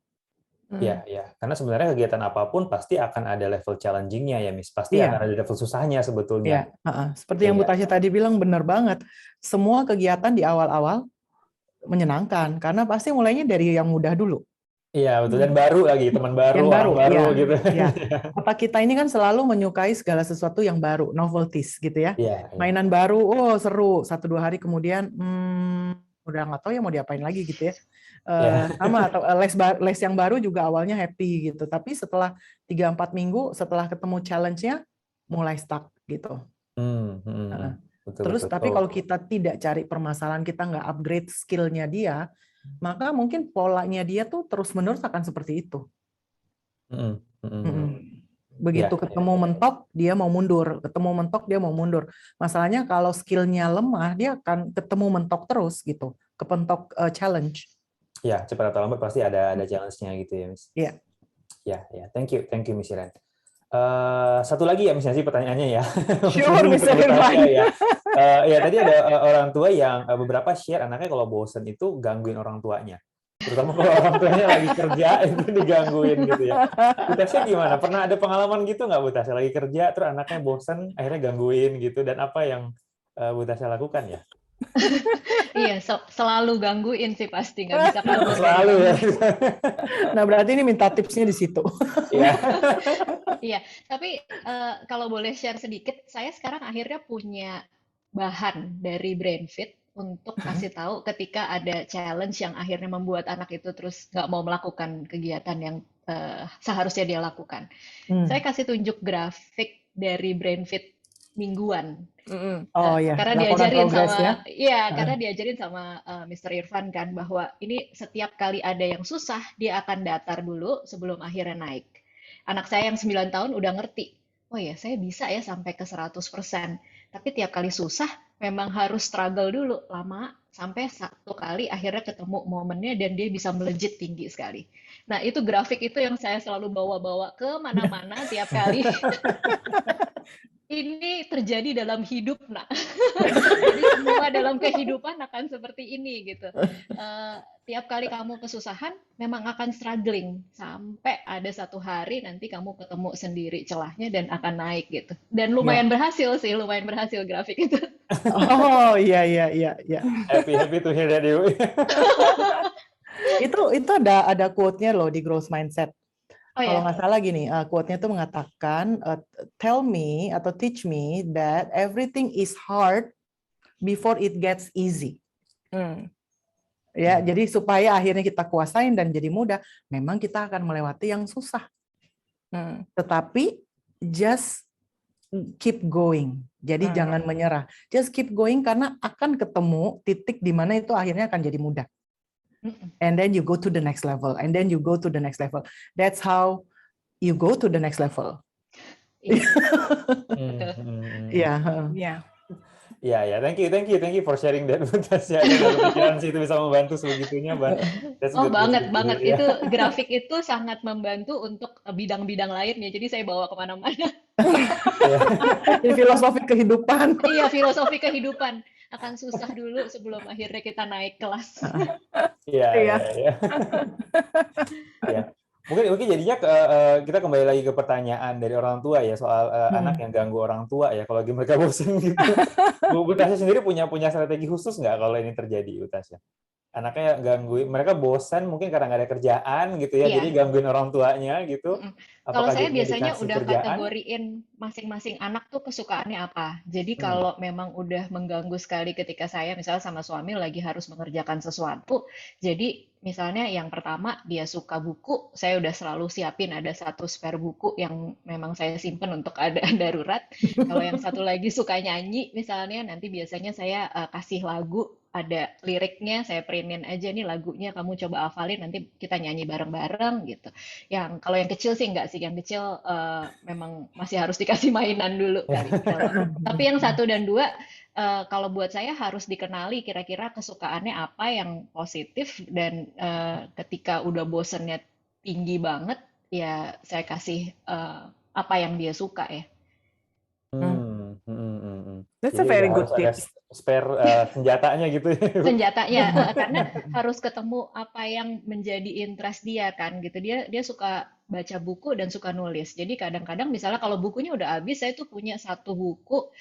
Ya. Karena sebenarnya kegiatan apapun pasti akan ada level challenging-nya ya, Miss. Pasti akan ada level susahnya sebetulnya. Seperti yang Bu Tasya tadi bilang, benar banget. Semua kegiatan di awal-awal menyenangkan, karena pasti mulainya dari yang mudah dulu. Iya, betul. Dan baru lagi, teman baru, orang baru gitu. Otak kita ini kan selalu menyukai segala sesuatu yang baru, novelties gitu ya. Mainan baru, oh seru, 1-2 hari kemudian, udah nggak tahu ya mau diapain lagi gitu ya. Sama, atau les yang baru juga awalnya happy gitu, tapi setelah 3-4 minggu setelah ketemu challenge-nya mulai stuck gitu. Terus tapi kalau kita tidak cari permasalahan, kita nggak upgrade skill-nya dia, maka mungkin polanya dia tuh terus-menerus akan seperti itu. Begitu ketemu mentok, dia mau mundur. Ketemu mentok, dia mau mundur. Masalahnya kalau skill-nya lemah, dia akan ketemu mentok terus gitu, kepentok challenge. Ya, cepat atau lambat pasti ada challenge-nya gitu ya, Miss. Iya. Ya, thank you Miss Iren. Satu lagi ya, Miss Nancy, pertanyaannya ya. Sure, Mr. Irfan. Ya, tadi ada orang tua yang beberapa share anaknya kalau bosen itu gangguin orang tuanya. Terutama kalau orang tuanya lagi kerja itu digangguin gitu ya. Bu Tasya gimana? Pernah ada pengalaman gitu nggak, Bu Tasya? Lagi kerja terus anaknya bosen, akhirnya gangguin gitu, dan apa yang Bu Tasya lakukan ya? Iya, selalu gangguin sih, pasti nggak bisa kabur. Selalu ya. Nah, berarti ini minta tipsnya di situ. Iya, tapi kalau boleh share sedikit, saya sekarang akhirnya punya bahan dari BrainFit untuk kasih tahu ketika ada challenge yang akhirnya membuat anak itu terus nggak mau melakukan kegiatan yang seharusnya dia lakukan. Saya kasih tunjuk grafik dari BrainFit mingguan. Karena diajarin sama karena diajarin sama Mr. Irfan kan, bahwa ini setiap kali ada yang susah dia akan datar dulu sebelum akhirnya naik. Anak saya yang 9 tahun udah ngerti, oh ya saya bisa ya sampai ke 100%, tapi tiap kali susah memang harus struggle dulu lama sampai satu kali akhirnya ketemu momennya dan dia bisa melejit tinggi sekali. Nah, itu grafik itu yang saya selalu bawa-bawa ke mana-mana tiap kali. Ini terjadi dalam hidup, nak. Jadi semua dalam kehidupan akan seperti ini gitu. Tiap kali kamu kesusahan, memang akan struggling sampai ada satu hari nanti kamu ketemu sendiri celahnya dan akan naik gitu. Dan Ya. lumayan berhasil sih, lumayan berhasil grafik itu. Oh iya iya iya iya. Happy to hear that, Ibu. Itu ada quote-nya loh di Growth Mindset. Oh Kalau ya, nggak salah gini, quote-nya tuh mengatakan, tell me atau teach me that everything is hard before it gets easy. Hmm. Ya, jadi supaya akhirnya kita kuasain dan jadi mudah, memang kita akan melewati yang susah. Tetapi just keep going. Jadi jangan menyerah. Just keep going karena akan ketemu titik di mana itu akhirnya akan jadi mudah. And then you go to the next level, and then you go to the next level. That's how you go to the next level. iya, Iya. Ya. Ya, thank you for sharing that. Saya ada kepikiran sih itu bisa membantu sebegitunya, Bang. Oh banget banget itu grafik itu sangat membantu untuk bidang-bidang lainnya. Jadi saya bawa kemana-mana. Ini filosofi kehidupan. Iya, filosofi kehidupan akan susah dulu sebelum akhirnya kita naik kelas. Iya. Mungkin jadinya kita kembali lagi ke pertanyaan dari orang tua ya soal anak yang ganggu orang tua ya kalau lagi mereka bosan gitu. Bu Tasya sendiri punya strategi khusus nggak kalau ini terjadi, Bu Tasya? Anaknya gangguin, mereka bosan mungkin karena nggak ada kerjaan gitu ya, Iya. jadi gangguin orang tuanya gitu. Kalau saya jadinya biasanya dikasih udah kerjaan? kategoriin masing-masing anak tuh kesukaannya apa. Jadi kalau memang udah mengganggu sekali ketika saya misalnya sama suami lagi harus mengerjakan sesuatu, jadi misalnya yang pertama dia suka buku, saya udah selalu siapin ada satu spare buku yang memang saya simpen untuk keadaan darurat. Kalau yang satu lagi suka nyanyi misalnya, nanti biasanya saya kasih lagu, ada liriknya, saya printin aja nih lagunya, kamu coba hafalin, nanti kita nyanyi bareng-bareng gitu. Kalau yang kecil sih enggak sih, yang kecil memang masih harus dikasih mainan dulu kali. Tapi yang 1 dan 2, kalau buat saya harus dikenali kira-kira kesukaannya apa yang positif dan ketika udah bosennya tinggi banget, ya saya kasih apa yang dia suka ya. That's Jadi a very harus good ada tips. spare senjatanya gitu ya. Senjatanya karena harus ketemu apa yang menjadi interest dia kan gitu. Dia suka baca buku dan suka nulis. Jadi kadang-kadang misalnya kalau bukunya udah habis, saya tuh punya satu buku,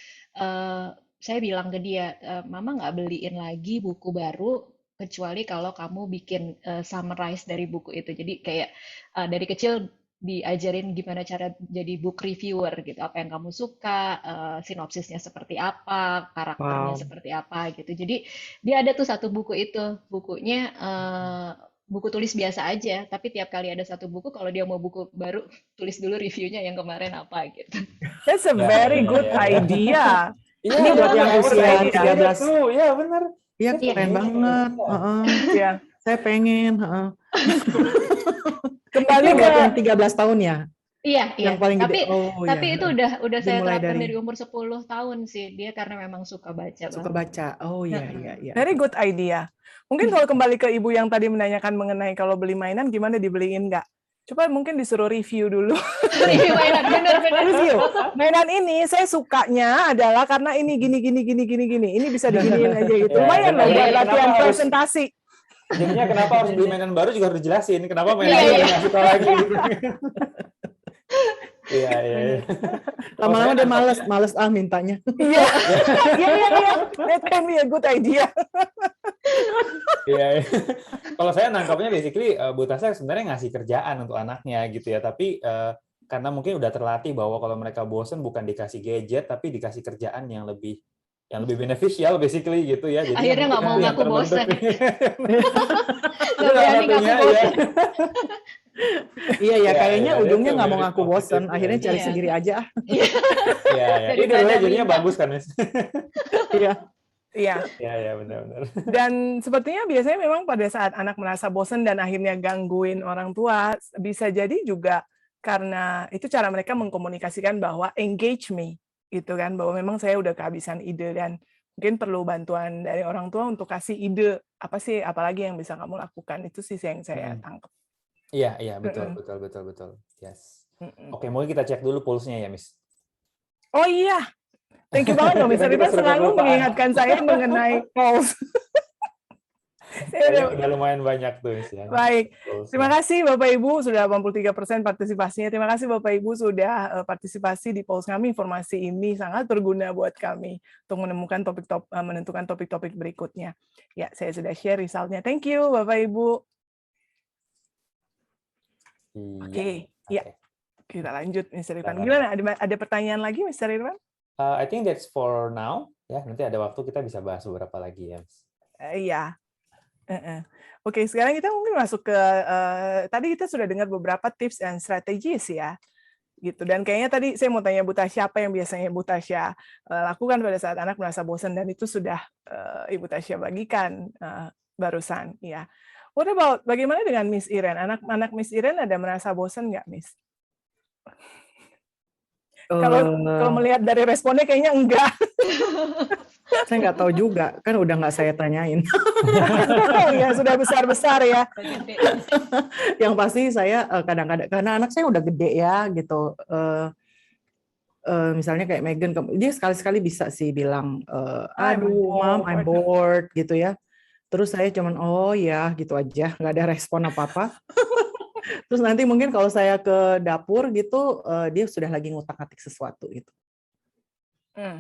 saya bilang ke dia, Mama nggak beliin lagi buku baru kecuali kalau kamu bikin summarize dari buku itu. Jadi kayak dari kecil diajarin gimana cara jadi book reviewer gitu, apa yang kamu suka, sinopsisnya seperti apa, karakternya seperti apa gitu. Jadi dia ada tuh satu buku itu, bukunya buku tulis biasa aja, tapi tiap kali ada satu buku, kalau dia mau buku baru, tulis dulu reviewnya yang kemarin apa gitu. That's a very good idea. Ini buat yang usia 13. Iya benar. Iya keren banget. Iya. Saya pengen. Kembali Ini ke buat yang 13 tahun ya. Iya. Yang paling gede. Tapi itu udah saya Dimulai terapkan dari dari umur 10 tahun sih. Dia karena memang suka baca suka banget. baca. Oh iya. Very good idea. Mungkin kalau kembali ke ibu yang tadi menanyakan mengenai kalau beli mainan gimana dibeliin nggak? Coba mungkin disuruh review dulu. Review mainan, benar. Review. Mainan ini saya sukanya adalah karena ini gini. Ini bisa diginiin aja gitu. Lumayan loh buat latihan presentasi. Jadinya kenapa harus beli mainan baru juga harus dijelasin. Kenapa mainan ini nggak suka lagi gitu. Iya. Lama-lama dia males mintanya. Iya. That can be a good idea. Iya. Kalau saya nangkapnya basically Bu Tasya sebenarnya ngasih kerjaan untuk anaknya gitu ya, tapi karena mungkin udah terlatih bahwa kalau mereka bosen bukan dikasih gadget tapi dikasih kerjaan yang lebih beneficial basically gitu ya. Jadi akhirnya nggak mau ngaku bosen. Nggak berani ngaku ya. bosen. Iya, kayaknya ujungnya nggak mau ngaku bosen. Akhirnya cari sendiri aja. Iya. Itu jadinya bagus kan, Miss? Iya. Iya, benar. Dan sepertinya biasanya memang pada saat anak merasa bosan dan akhirnya gangguin orang tua, bisa jadi juga karena itu cara mereka mengkomunikasikan bahwa engage me, gitu kan, bahwa memang saya udah kehabisan ide dan mungkin perlu bantuan dari orang tua untuk kasih ide apa sih, apalagi yang bisa kamu lakukan. Itu sih yang saya tangkap. Iya, betul. Yes. Oke, mungkin kita cek dulu pulsnya ya, Miss. Oh iya, thank you banget loh, Mr. Kita Irfan suruh selalu kelupaan. mengingatkan saya mengenai polls. Saya Kayaknya udah- udah lumayan banyak tuh Miss ya. Baik, Goals-nya. terima kasih Bapak Ibu sudah 83% partisipasinya. Terima kasih Bapak Ibu sudah partisipasi di polls kami. Informasi ini sangat berguna buat kami untuk menentukan topik-topik berikutnya. Ya, saya sudah share resultnya. Thank you Bapak Ibu. Iya. Oke, ya Oke. kita lanjut Mr. Irfan. Silakan. Gimana? Ada pertanyaan lagi Mr. Irfan? I think that's for now. Ya, nanti ada waktu kita bisa bahas beberapa lagi ya. Miss. Iya. Oke, sekarang kita mungkin masuk ke tadi kita sudah dengar beberapa tips dan strategis ya, gitu. Dan kayaknya tadi saya mau tanya Bu Tasya apa yang biasanya Bu Tasya lakukan pada saat anak merasa bosan dan itu sudah Ibu Tasya bagikan barusan, ya. What about bagaimana dengan Miss Iren? Anak-anak Miss Iren ada merasa bosan nggak, Miss? Kalau melihat dari responnya kayaknya enggak. Saya nggak tahu juga, kan udah nggak saya tanyain. Ya sudah besar-besar ya. Yang pasti saya kadang-kadang, karena anak saya udah gede ya gitu. Misalnya kayak Megan, dia sekali-sekali bisa sih bilang, aduh mom, I'm bored gitu ya. Terus saya cuman, oh ya gitu aja, nggak ada respon apa-apa. Terus nanti mungkin kalau saya ke dapur gitu, dia sudah lagi ngutak-ngatik sesuatu gitu.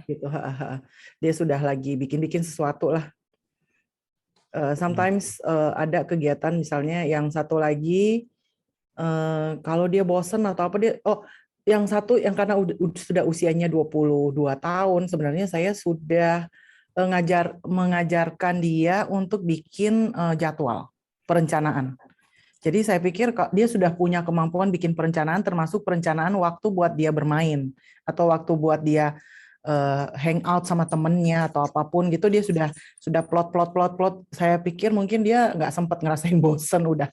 Gitu, dia sudah lagi bikin sesuatu lah. Sometimes ada kegiatan misalnya yang satu lagi kalau dia bosen atau apa dia yang satu yang karena sudah usianya 22 tahun sebenarnya saya sudah mengajarkan dia untuk bikin jadwal perencanaan. Jadi saya pikir dia sudah punya kemampuan bikin perencanaan termasuk perencanaan waktu buat dia bermain atau waktu buat dia hang out sama temennya atau apapun gitu dia sudah plot. Saya pikir mungkin dia nggak sempat ngerasain bosen udah.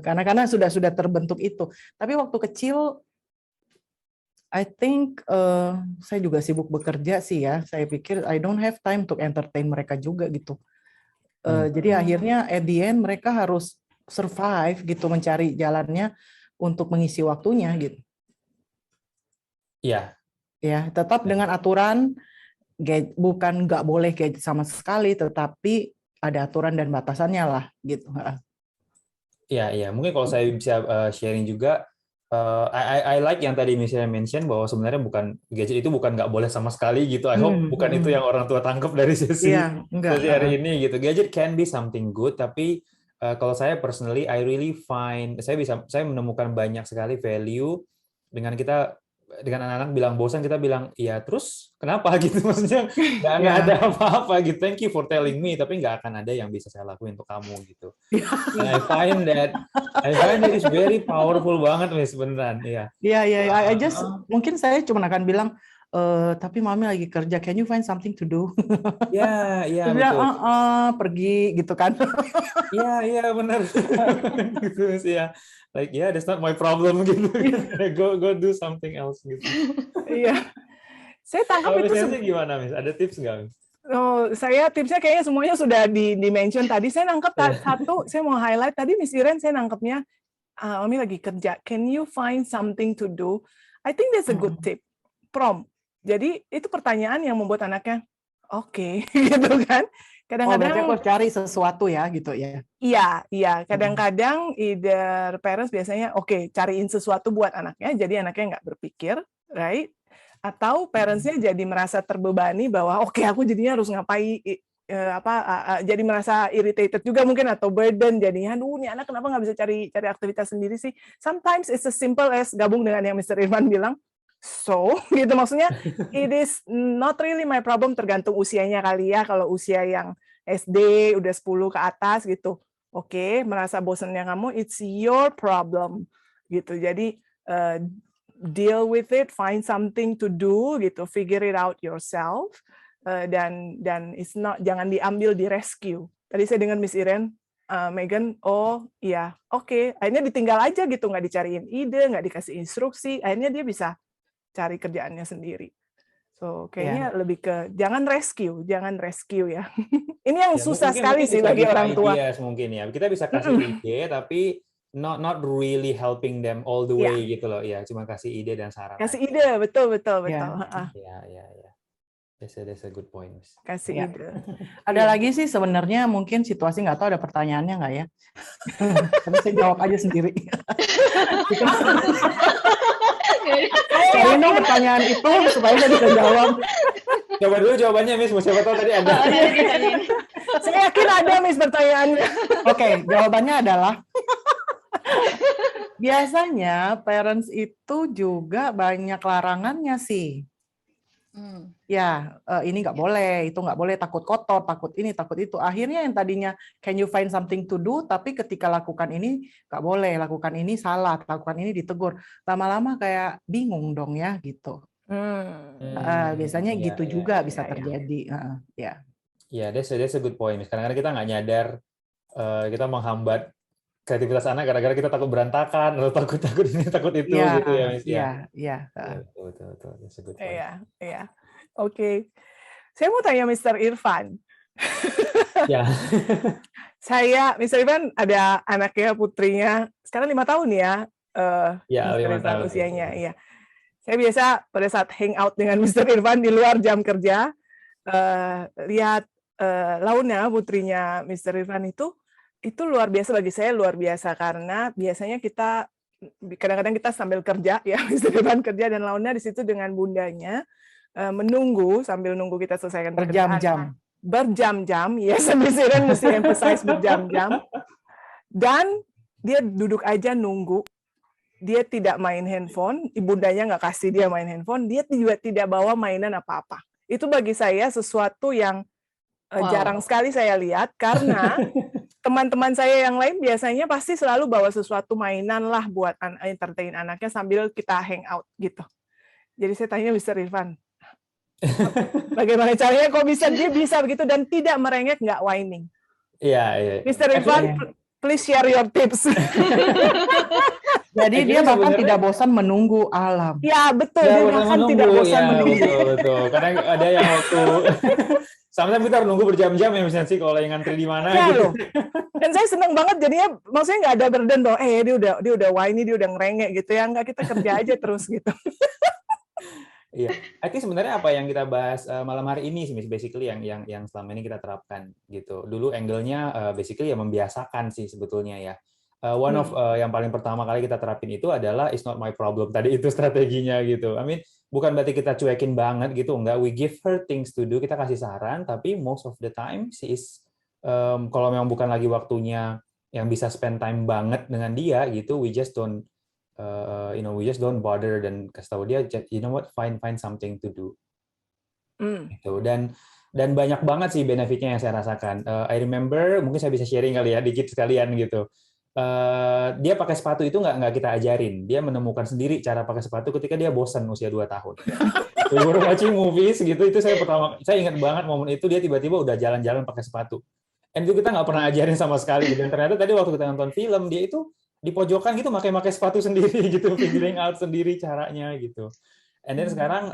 Karena sudah terbentuk itu. Tapi waktu kecil, I think saya juga sibuk bekerja sih ya. Saya pikir I don't have time to entertain mereka juga gitu. Jadi akhirnya at the end mereka harus survive gitu mencari jalannya untuk mengisi waktunya gitu. Iya. Ya, tetap dengan aturan, bukan nggak boleh gadget sama sekali, tetapi ada aturan dan batasannya lah, gitu. Iya. Mungkin kalau saya bisa sharing juga, I like yang tadi misalnya mention bahwa sebenarnya gadget itu bukan nggak boleh sama sekali gitu. I hope bukan itu yang orang tua tangkap dari sesi hari ini gitu. Gadget can be something good, tapi kalau saya personally, I really find saya menemukan banyak sekali value dengan anak-anak bilang bosan, kita bilang iya terus kenapa gitu, maksudnya nggak ada apa-apa gitu, thank you for telling me, tapi nggak akan ada yang bisa saya lakuin untuk kamu gitu. And I find that is very powerful banget Miss, beneran. Iya. I just mungkin saya cuma akan bilang tapi mami lagi kerja, can you find something to do? Iya betul. Pergi gitu kan. Iya benar. Gitu ya. Like that's not my problem gitu. Go do something else gitu. Iya. Saya tangkap itu gimana Miss? Ada tips nggak Miss? Oh, saya tipsnya kayaknya semuanya sudah di-mention tadi. Saya nangkep satu, saya mau highlight tadi Miss Iren, saya nangkepnya Mami lagi kerja. Can you find something to do? I think that's a good tip. Prompt. Jadi itu pertanyaan yang membuat anaknya oke, gitu kan. Kadang-kadang harus cari sesuatu ya gitu ya. Iya. Kadang-kadang either parents biasanya cariin sesuatu buat anaknya, jadi anaknya nggak berpikir, right? Atau parentsnya jadi merasa terbebani bahwa aku jadinya harus ngapain, jadi merasa irritated juga mungkin atau burden jadinya, aduh ini anak kenapa nggak bisa cari aktivitas sendiri sih? Sometimes it's as simple as gabung dengan yang Mr. Irfan bilang. So, gitu maksudnya, it is not really my problem, tergantung usianya kali ya. Kalau usia yang SD udah 10 ke atas gitu, merasa bosannya kamu, it's your problem gitu. Jadi deal with it, find something to do gitu, figure it out yourself, dan jangan diambil di rescue. Tadi saya dengar Miss Iren, Megan, akhirnya ditinggal aja gitu, nggak dicariin ide, nggak dikasih instruksi, akhirnya dia bisa cari kerjaannya sendiri. So kayaknya lebih ke jangan rescue ya. Ini yang susah sekali sih bagi orang tua. Mungkin ya kita bisa kasih ide, tapi not really helping them all the Iya. way gitu loh. Ya, cuma kasih ide dan saran. Kasih aja. ide, betul. Ya. Heeh, Ya. That's a good point, Miss. kasih Ya. ide. Ada Iya. lagi sih sebenarnya mungkin situasi nggak tahu ada pertanyaannya nggak ya? Tapi saya jawab aja sendiri. Cari dong pertanyaan itu supaya saya bisa jawab. Coba dulu jawabannya, Miss. Siapa tahu tadi ada. Saya yakin ada, Miss, pertanyaannya. Oke, jawabannya adalah biasanya parents itu juga banyak larangannya sih. Ya, ini nggak boleh, itu nggak boleh, takut kotor, takut ini, takut itu. Akhirnya yang tadinya can you find something to do, tapi ketika lakukan ini nggak boleh, lakukan ini salah, lakukan ini ditegur. Lama-lama kayak bingung dong ya gitu. Biasanya gitu juga bisa terjadi. Ya. Ya, that's a good point. Kadang-kadang kita nggak nyadar kita menghambat kreativitas anak gara-gara kita takut berantakan atau takut ini takut itu gitu ya, Miss. Iya. Betul. That's a good point. Iya. Oke. Saya mau tanya Mr. Irfan. Ya. Mr. Irfan ada anaknya, putrinya, sekarang 5 tahun ya. Ya, Mr. 5 Irfan tahun. usianya, iya. Saya biasa pada saat hangout dengan Mr. Irfan di luar jam kerja, lihat Launa, putrinya Mr. Irfan itu luar biasa bagi saya, luar biasa karena biasanya kita kadang-kadang kita sambil kerja ya, Mr. Irfan kerja dan Launa di situ dengan bundanya menunggu sambil nunggu kita selesaikan pekerjaan. Berjam-jam, yes, Mr. Irfan mesti emphasize berjam-jam. Dan dia duduk aja nunggu. Dia tidak main handphone, ibundanya nggak kasih dia main handphone, dia juga tidak bawa mainan apa-apa. Itu bagi saya sesuatu yang jarang sekali saya lihat karena teman-teman saya yang lain biasanya pasti selalu bawa sesuatu mainan lah buat entertain anaknya sambil kita hang out gitu. Jadi saya tanya Mr. Irfan, bagaimana caranya kok dia bisa begitu dan tidak merengek, nggak whining? Iya. Mr. Irfan, please share your tips. Jadi dia bahkan tidak bosan menunggu alam. Ya betul, dia bahkan tidak bosan menunggu. Betul. Karena ada yang waktu sometimes kita harus nunggu berjam-jam ya misalnya sih kalau yang ngantri di mana gitu. Dan saya senang banget jadinya, maksudnya nggak ada burden dong. Dia udah whiny, dia udah ngerengek gitu ya, nggak, kita kerja aja terus gitu. Iya, I think sebenarnya apa yang kita bahas malam hari ini sih, basically yang selama ini kita terapkan gitu. Dulu angle-nya basically ya membiasakan sih sebetulnya ya. One of yang paling pertama kali kita terapin itu adalah it's not my problem. Tadi itu strateginya gitu. I mean, bukan berarti kita cuekin banget gitu, enggak. We give her things to do, kita kasih saran, tapi most of the time she is kalau memang bukan lagi waktunya yang bisa spend time banget dengan dia gitu, we just don't bother dan kasih tahu dia, you know what, find something to do. Gitu. Dan banyak banget sih benefitnya yang saya rasakan. I remember, mungkin saya bisa sharing kali ya dikit sekalian gitu. Dia pakai sepatu itu nggak kita ajarin. Dia menemukan sendiri cara pakai sepatu ketika dia bosan usia 2 tahun. We were watching movies gitu, itu saya ingat banget momen itu, dia tiba-tiba udah jalan-jalan pakai sepatu. And itu kita nggak pernah ajarin sama sekali. Dan ternyata tadi waktu kita nonton film, dia itu di pojokan gitu pakai sepatu sendiri gitu, figuring out sendiri caranya gitu. And then sekarang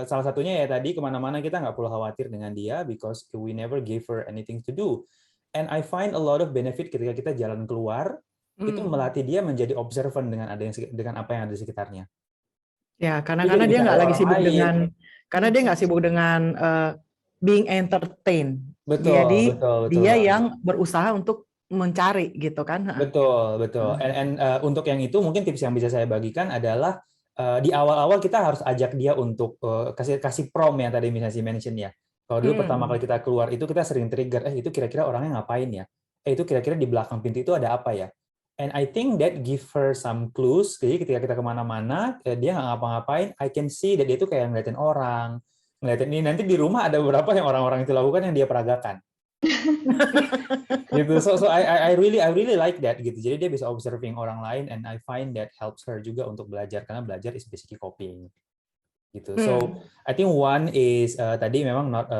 salah satunya ya tadi kemana-mana kita nggak perlu khawatir dengan dia because we never gave her anything to do. And I find a lot of benefit ketika kita jalan keluar, itu melatih dia menjadi observant dengan apa yang ada di sekitarnya. Ya, karena dia nggak lagi sibuk dengan being entertained. Betul. Dia yang berusaha untuk mencari gitu kan. Betul. And untuk yang itu mungkin tips yang bisa saya bagikan adalah di awal-awal kita harus ajak dia untuk kasih prompt yang tadi misalnya mention ya. Kalau dulu pertama kali kita keluar itu kita sering trigger, itu kira-kira orangnya ngapain ya? Itu kira-kira di belakang pintu itu ada apa ya? And I think that give her some clues. Jadi ketika kita kemana-mana, dia nggak ngapa-ngapain, I can see that dia itu kayak ngeliatin orang, ngeliatin ini. Nanti di rumah ada beberapa yang orang-orang itu lakukan yang dia peragakan. Gitu. So I really like that gitu. Jadi dia bisa observing orang lain, and I find that helps her juga untuk belajar karena belajar is basically copying. Gitu. So I think one is tadi memang not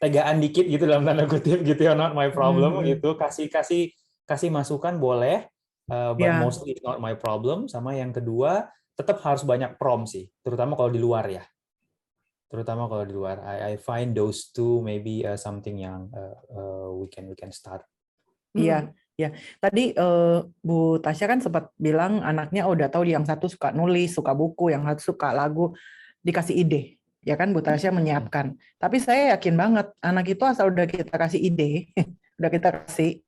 tegaan dikit gitu dalam tanda kutip gitu ya, not my problem gitu. Kasih masukan boleh, but mostly it's not my problem. Sama yang kedua tetap harus banyak prompt sih, terutama kalau di luar ya. I find those two maybe something yang we can start. Iya, ya. Tadi Bu Tasya kan sempat bilang anaknya udah tahu yang satu suka nulis, suka buku, yang satu suka lagu, dikasih ide. Ya kan Bu Tasya menyiapkan. Tapi saya yakin banget anak itu asal udah kita kasih ide, udah kita kasih,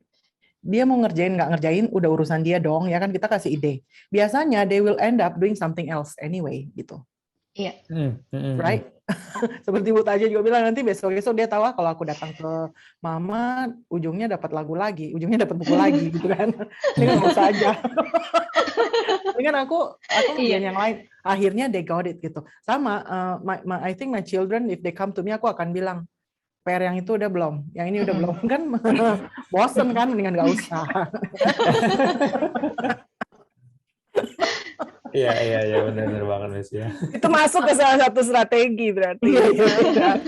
dia mau ngerjain nggak ngerjain udah urusan dia dong, ya kan kita kasih ide. Biasanya they will end up doing something else anyway gitu. Iya. Right? Seperti Bu Tasya juga bilang nanti besok-besok dia tahu kalau aku datang ke mama ujungnya dapat lagu lagi, ujungnya dapat buku lagi gitu kan. Ini kan nggak usah aja. Ini kan aku ngerjain yang lain. Akhirnya they got it gitu. Sama I think my children if they come to me aku akan bilang PR yang itu udah belum, yang ini udah belum kan bosen kan mendingan nggak usah. Iya benar banget Miss ya. Itu masuk ke salah satu strategi berarti. Iya.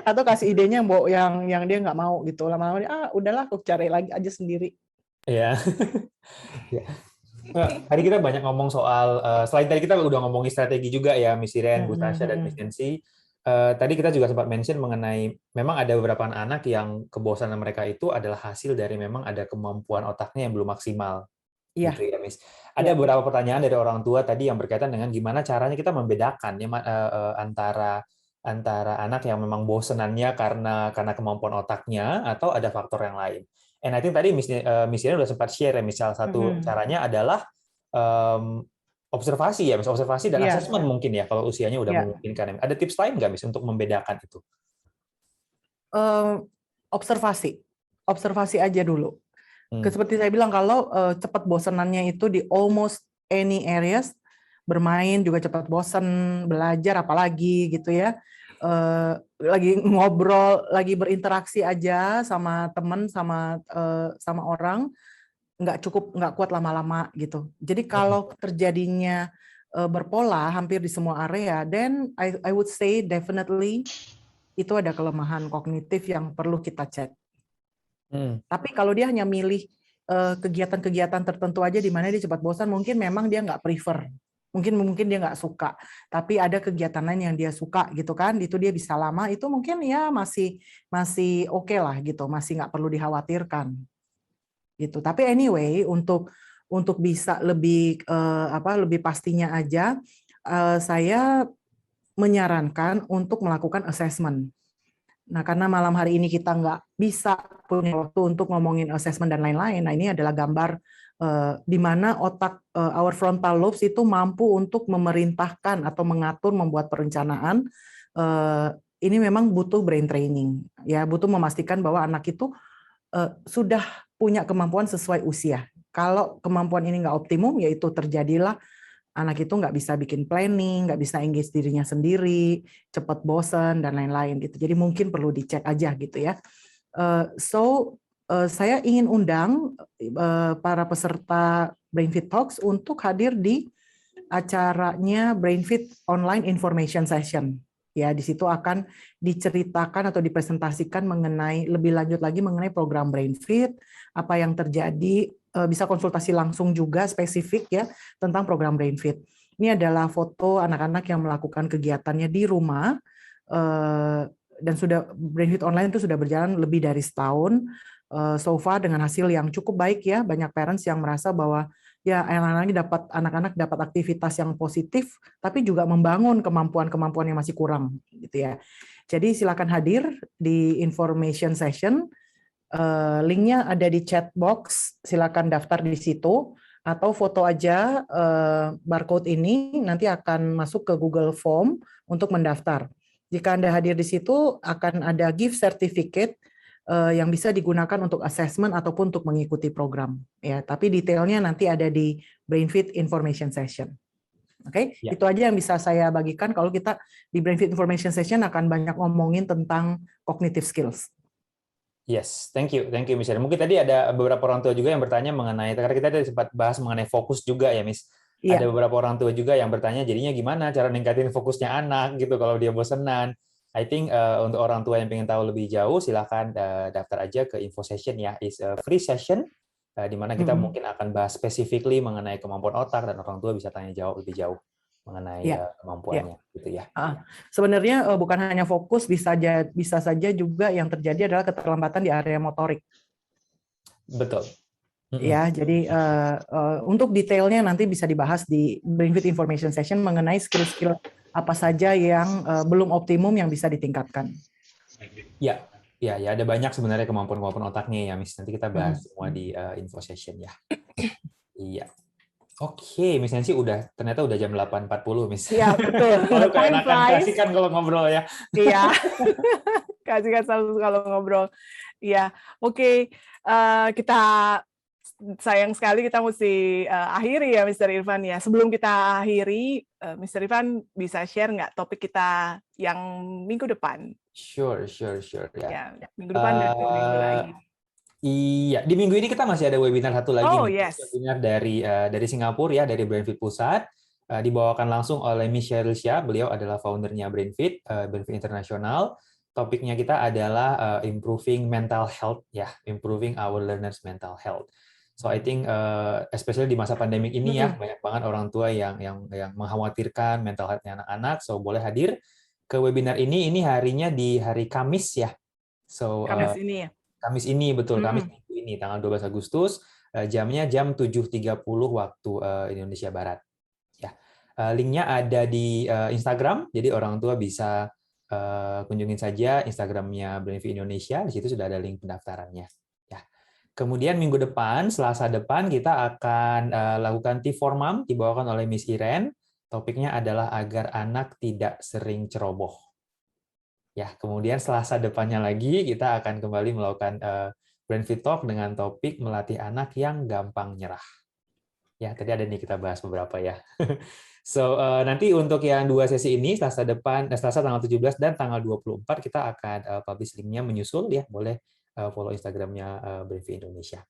Atau kasih idenya yang dia nggak mau gitu, lama-lama dia udahlah aku cari lagi aja sendiri. Iya. Tadi kita banyak ngomong soal selain tadi kita udah ngomongin strategi juga ya Miss Iren, Bu Tasya dan Miss Nancy. Tadi kita juga sempat mention mengenai memang ada beberapa anak yang kebosanan mereka itu adalah hasil dari memang ada kemampuan otaknya yang belum maksimal. Iya. Gitu ya, Miss. Ada beberapa pertanyaan dari orang tua tadi yang berkaitan dengan gimana caranya kita membedakan ya, antara anak yang memang bosenannya karena kemampuan otaknya atau ada faktor yang lain. And I think tadi Miss Iren udah sempat share ya, misal satu caranya adalah observasi ya, Miss, observasi dan assessment mungkin ya kalau usianya udah memungkinkan. Ada tips lain nggak, Miss, untuk membedakan itu? Observasi aja dulu. Seperti saya bilang kalau cepat bosanannya itu di almost any areas, bermain juga cepat bosan, belajar apalagi gitu ya. Lagi ngobrol, lagi berinteraksi aja sama teman, sama orang, nggak kuat lama-lama gitu. Jadi kalau terjadinya berpola hampir di semua area, then I would say definitely itu ada kelemahan kognitif yang perlu kita cek. Tapi kalau dia hanya milih kegiatan-kegiatan tertentu aja di mana dia cepat bosan, mungkin memang dia nggak prefer. Mungkin dia nggak suka, tapi ada kegiatan lain yang dia suka gitu kan, itu dia bisa lama, itu mungkin ya masih oke lah gitu, masih nggak perlu dikhawatirkan gitu. Tapi anyway untuk bisa lebih lebih pastinya aja, saya menyarankan untuk melakukan assessment. Nah, karena malam hari ini kita nggak bisa punya waktu untuk ngomongin assessment dan lain-lain, nah ini adalah gambar di mana otak our frontal lobes itu mampu untuk memerintahkan atau mengatur, membuat perencanaan. Ini memang butuh brain training, ya, butuh memastikan bahwa anak itu sudah punya kemampuan sesuai usia. Kalau kemampuan ini nggak optimum, yaitu terjadilah anak itu nggak bisa bikin planning, nggak bisa engage dirinya sendiri, cepat bosan, dan lain-lain gitu. Jadi mungkin perlu dicek aja gitu ya. Saya ingin undang para peserta BrainFit Talks untuk hadir di acaranya BrainFit Online Information Session. Ya, di situ akan diceritakan atau dipresentasikan mengenai lebih lanjut lagi mengenai program BrainFit, apa yang terjadi, bisa konsultasi langsung juga spesifik ya tentang program BrainFit. Ini adalah foto anak-anak yang melakukan kegiatannya di rumah, dan sudah BrainFit Online itu sudah berjalan lebih dari setahun. So far dengan hasil yang cukup baik ya, banyak parents yang merasa bahwa ya anak-anak dapat aktivitas yang positif, tapi juga membangun kemampuan-kemampuan yang masih kurang gitu ya. Jadi silakan hadir di information session. Linknya ada di chat box, silakan daftar di situ atau foto aja barcode ini, nanti akan masuk ke Google Form untuk mendaftar. Jika Anda hadir di situ akan ada gift certificate yang bisa digunakan untuk assessment ataupun untuk mengikuti program ya, tapi detailnya nanti ada di BrainFit Information Session. Oke, Itu aja yang bisa saya bagikan. Kalau kita di BrainFit Information Session akan banyak ngomongin tentang cognitive skills. Yes, thank you, Miss. Mungkin tadi ada beberapa orang tua juga yang bertanya mengenai, karena kita tadi sempat bahas mengenai fokus juga ya, Miss. Iya. Ada beberapa orang tua juga yang bertanya, jadinya gimana cara ningkatin fokusnya anak gitu kalau dia bosenan. I think untuk orang tua yang pengen tahu lebih jauh, silakan daftar aja ke info session ya. It's a free session, di mana kita mungkin akan bahas specifically mengenai kemampuan otak dan orang tua bisa tanya jawab lebih jauh mengenai kemampuannya gitu ya. Sebenarnya bukan hanya fokus, bisa saja juga yang terjadi adalah keterlambatan di area motorik. Betul. Ya, jadi untuk detailnya nanti bisa dibahas di Brainfit Information Session mengenai skill-skill apa saja yang belum optimum yang bisa ditingkatkan. Ya, ya, ada banyak sebenarnya kemampuan-kemampuan otaknya ya, Miss. Nanti kita bahas semua di info session ya. Iya. Oke, Miss Nancy ternyata udah jam 8.40, Miss. Iya, betul. Kalau Time keenakan flies. kasih kan kalau ngobrol ya. Iya. Kasih kan selalu kalau ngobrol. Iya, oke. Kita sayang sekali kita mesti akhiri ya, Mr. Irfan ya. Sebelum kita akhiri, Mr. Irfan bisa share nggak topik kita yang minggu depan? Sure. Ya. Ya, minggu depan dan 2 minggu lagi. Iya, di minggu ini kita masih ada webinar satu lagi Oh, nih. yes. Webinar dari Singapura ya, dari Brainfit Pusat. Dibawakan langsung oleh Miss Cheryl Xia. Beliau adalah foundernya Brainfit International. Topiknya kita adalah improving mental health ya, improving our learners mental health. So I think especially di masa pandemik ini ya, banyak banget orang tua yang mengkhawatirkan mental health-nya anak-anak. So boleh hadir ke webinar ini. Ini harinya di hari Kamis ya. So Kamis ini ya. Kamis ini betul, Kamis minggu ini tanggal 12 Agustus, jamnya jam 7.30 waktu Indonesia Barat. Ya, linknya ada di Instagram, jadi orang tua bisa kunjungin saja Instagramnya Brainfit Indonesia. Di situ sudah ada link pendaftarannya. Ya. Kemudian minggu depan, Selasa depan kita akan lakukan T4 Mom dibawakan oleh Miss Iren. Topiknya adalah agar anak tidak sering ceroboh. Ya, kemudian Selasa depannya lagi kita akan kembali melakukan Brainfit Talk dengan topik melatih anak yang gampang nyerah. Ya, tadi ada nih kita bahas beberapa ya. So, nanti untuk yang 2 sesi ini Selasa depan, Selasa tanggal 17 dan tanggal 24 kita akan publish linknya menyusul ya. Boleh follow Instagramnya Brainfit Indonesia.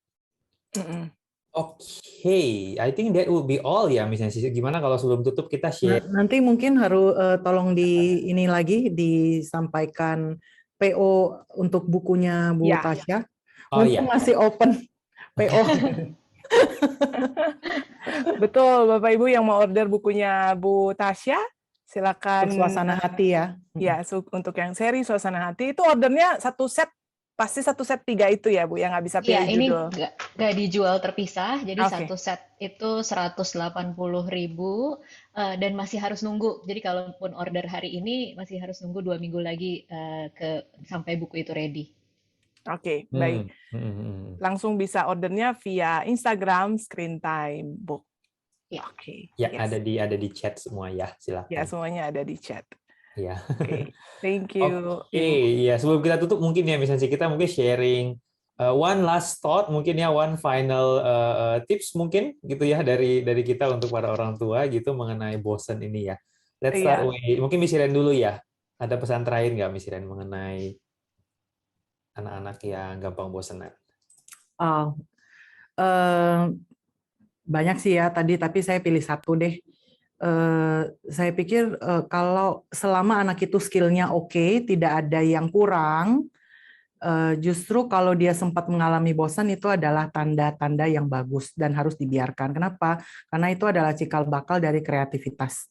Oke, I think that would be all ya, Miss Nancy. Gimana kalau sebelum tutup kita share? Nanti mungkin harus tolong ini lagi disampaikan PO untuk bukunya Bu Tasya. Mumpung masih open PO. Betul, Bapak Ibu yang mau order bukunya Bu Tasya, silakan. Suasana Hati ya. Ya, untuk yang seri Suasana Hati itu ordernya satu set. Pasti satu set 3 itu ya, Bu, yang nggak bisa pilih judul. Iya, ini nggak dijual terpisah, jadi satu set itu 180.000 dan masih harus nunggu. Jadi kalaupun order hari ini masih harus nunggu 2 minggu lagi sampai buku itu ready. Oke, baik. Langsung bisa ordernya via Instagram Screen Time Book. Ya. Oke. Ya, yes. ada di chat semua ya, silakan. Ya, semuanya ada di chat. Ya. Oke, thank you. Ya, sebelum kita tutup mungkin ya misalnya kita mungkin sharing one last thought mungkin ya, one final tips mungkin gitu ya dari kita untuk para orang tua gitu mengenai bosan ini ya. Let's start with mungkin Miss Iren dulu ya. Ada pesan terakhir nggak Miss Iren mengenai anak-anak yang gampang bosanan? Banyak sih ya tadi, tapi saya pilih satu deh. Saya pikir kalau selama anak itu skillnya oke, tidak ada yang kurang, justru kalau dia sempat mengalami bosan itu adalah tanda-tanda yang bagus dan harus dibiarkan. Kenapa? Karena itu adalah cikal bakal dari kreativitas.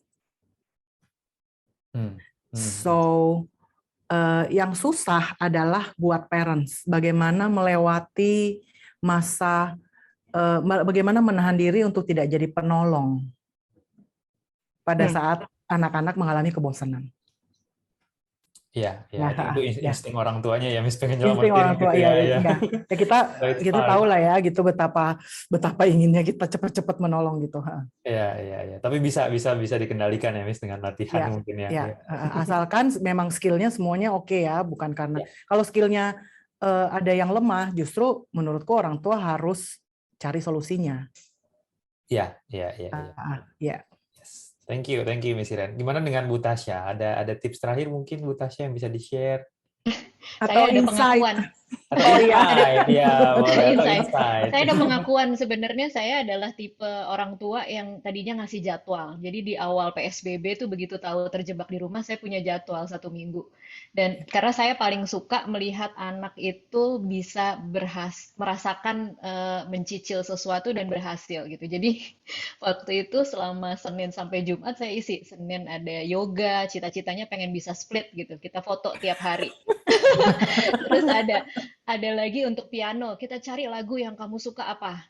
So, yang susah adalah buat parents, bagaimana melewati masa, bagaimana menahan diri untuk tidak jadi penolong pada saat anak-anak mengalami kebosanan. Iya, itu insting orang tuanya ya, Miss pengen nyelamatin. Insting orang tua gitu ya. Kita tahu lah ya, gitu betapa inginnya kita cepat-cepat menolong gitu. Iya. Tapi bisa dikendalikan ya, Miss, dengan latihan mungkin ya. Asalkan memang skillnya semuanya oke ya, bukan karena kalau skillnya ada yang lemah, justru menurutku orang tua harus cari solusinya. Iya. Thank you Miss Iren. Gimana dengan Bu Tasya? Ada tips terakhir mungkin Bu Tasya yang bisa di-share? Saya ada pengakuan. Saya ada pengakuan, sebenarnya saya adalah tipe orang tua yang tadinya ngasih jadwal. Jadi di awal PSBB tuh begitu tahu terjebak di rumah, saya punya jadwal 1 minggu. Dan karena saya paling suka melihat anak itu bisa merasakan mencicil sesuatu dan berhasil gitu. Jadi waktu itu selama Senin sampai Jumat saya isi. Senin ada yoga, cita-citanya pengen bisa split gitu. Kita foto tiap hari. Terus ada ada lagi untuk piano, kita cari lagu yang kamu suka apa?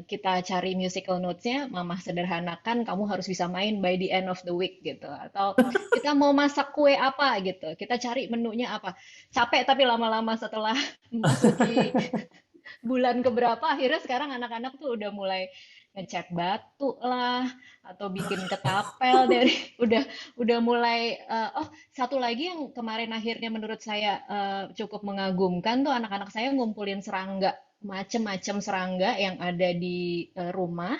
Kita cari musical notes-nya, Mama sederhanakan, kamu harus bisa main by the end of the week gitu. Atau kita mau masak kue apa gitu, kita cari menunya apa. Capek tapi lama-lama setelah memasuki bulan keberapa, akhirnya sekarang anak-anak tuh udah mulai ngecat batu lah atau bikin ketapel dari udah mulai oh satu lagi yang kemarin akhirnya menurut saya cukup mengagumkan tuh anak-anak saya ngumpulin serangga macem-macem serangga yang ada di rumah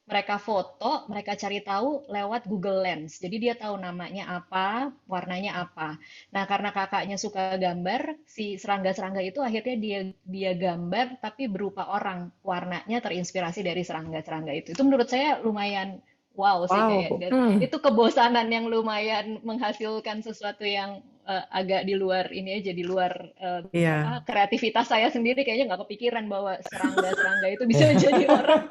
mereka foto, mereka cari tahu lewat Google Lens. Jadi dia tahu namanya apa, warnanya apa. Nah, karena kakaknya suka gambar, si serangga-serangga itu akhirnya dia gambar tapi berupa orang. Warnanya terinspirasi dari serangga-serangga itu. Itu menurut saya lumayan wow sih Wow. kayak dan itu kebosanan yang lumayan menghasilkan sesuatu yang agak di luar ini aja di luar Iya, kreativitas saya sendiri kayaknya nggak kepikiran bahwa serangga-serangga itu bisa jadi orang.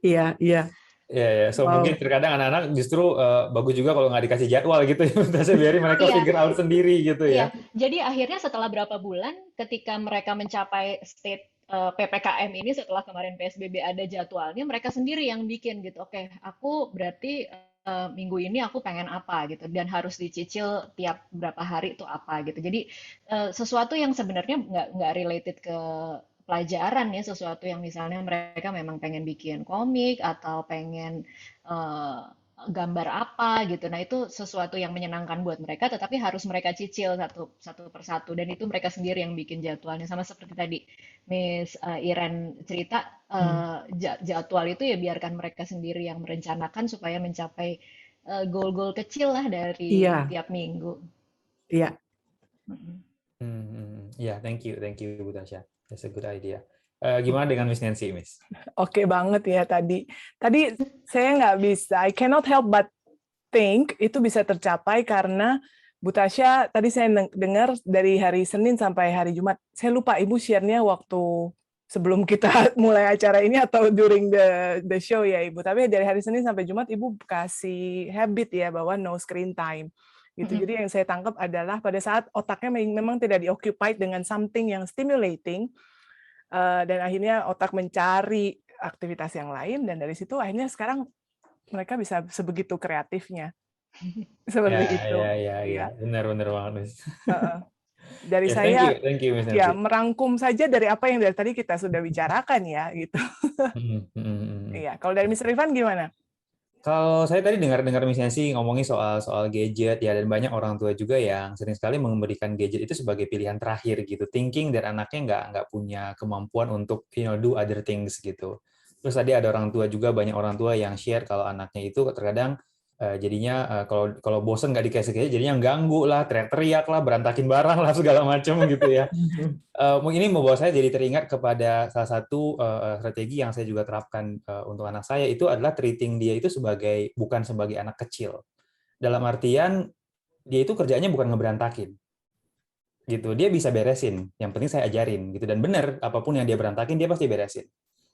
iya, iya. Ya, ya. So Wow. mungkin terkadang anak-anak justru bagus juga kalau nggak dikasih jadwal gitu ya. Biasanya biarin mereka Iya, figure out sendiri gitu ya. iya, jadi akhirnya setelah berapa bulan, ketika mereka mencapai state PPKM ini, setelah kemarin PSBB ada jadwalnya, mereka sendiri yang bikin gitu. Oke, aku berarti minggu ini aku pengen apa gitu, dan harus dicicil tiap berapa hari itu apa gitu. Jadi sesuatu yang sebenarnya nggak related ke pelajaran ya, sesuatu yang misalnya mereka memang pengen bikin komik atau pengen eh, gambar apa gitu. Nah, itu sesuatu yang menyenangkan buat mereka, tetapi harus mereka cicil satu satu persatu dan itu mereka sendiri yang bikin jadwalnya. Sama seperti tadi Miss Iren cerita Hmm. jadwal itu ya biarkan mereka sendiri yang merencanakan supaya mencapai goal-goal kecil lah dari Iya, tiap minggu. iya. Mm-mm. Ya, thank you Bu Tasya. That's a good idea. Gimana dengan Miss Nancy, Miss? Oke banget ya tadi. Tadi saya nggak bisa, I cannot help but think itu bisa tercapai karena Bu Tasya, tadi saya dengar dari hari Senin sampai hari Jumat. Saya lupa Ibu share-nya waktu sebelum kita mulai acara ini atau during the show ya Ibu. Tapi dari hari Senin sampai Jumat Ibu kasih habit ya bahwa no screen time. Gitu. Mm-mm. Jadi yang saya tangkap adalah pada saat otaknya memang tidak dioccupied dengan something yang stimulating, dan akhirnya otak mencari aktivitas yang lain, dan dari situ akhirnya sekarang mereka bisa sebegitu kreatifnya. Seperti itu. Ya. Ya. Benar banget, Miss. Dari Yes, saya thank you, Miss ya Nancy. merangkum saja dari apa yang dari tadi kita sudah bicarakan ya gitu. Hmm. Iya, kalau dari Mr. Ivan gimana? Kalau saya tadi dengar Miss Nancy ngomongin soal gadget ya, dan banyak orang tua juga yang sering sekali memberikan gadget itu sebagai pilihan terakhir gitu, thinking dan anaknya nggak punya kemampuan untuk do other things gitu. Terus tadi ada orang tua juga, banyak orang tua yang share kalau anaknya itu terkadang jadinya kalau bosen nggak dikasih gadget jadinya ganggu lah, teriak-teriak lah, berantakin barang lah segala macam gitu ya. Ini membawa saya jadi teringat kepada salah satu strategi yang saya juga terapkan untuk anak saya, itu adalah treating dia itu bukan sebagai anak kecil. Dalam artian dia itu kerjanya bukan ngeberantakin. Gitu. Dia bisa beresin, yang penting saya ajarin gitu, dan benar apapun yang dia berantakin dia pasti beresin.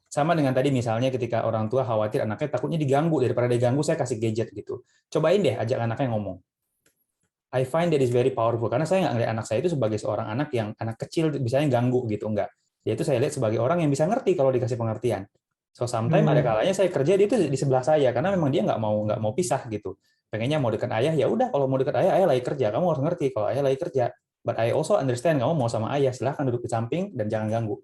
Sama dengan tadi misalnya ketika orang tua khawatir anaknya takutnya diganggu, daripada diganggu saya kasih gadget gitu. Cobain deh ajak anaknya ngomong. I find that is very powerful karena saya nggak ngeliat anak saya itu sebagai seorang anak yang anak kecil misalnya ganggu gitu, enggak. Dia itu saya lihat sebagai orang yang bisa ngerti kalau dikasih pengertian. So sometimes ada kalanya saya kerja dia itu di sebelah saya karena memang dia nggak mau pisah gitu. Pengennya mau dekat ayah, ya udah kalau mau dekat ayah lagi kerja, kamu harus ngerti kalau ayah lagi kerja. But I also understand kamu mau sama ayah, silahkan duduk di samping dan jangan ganggu.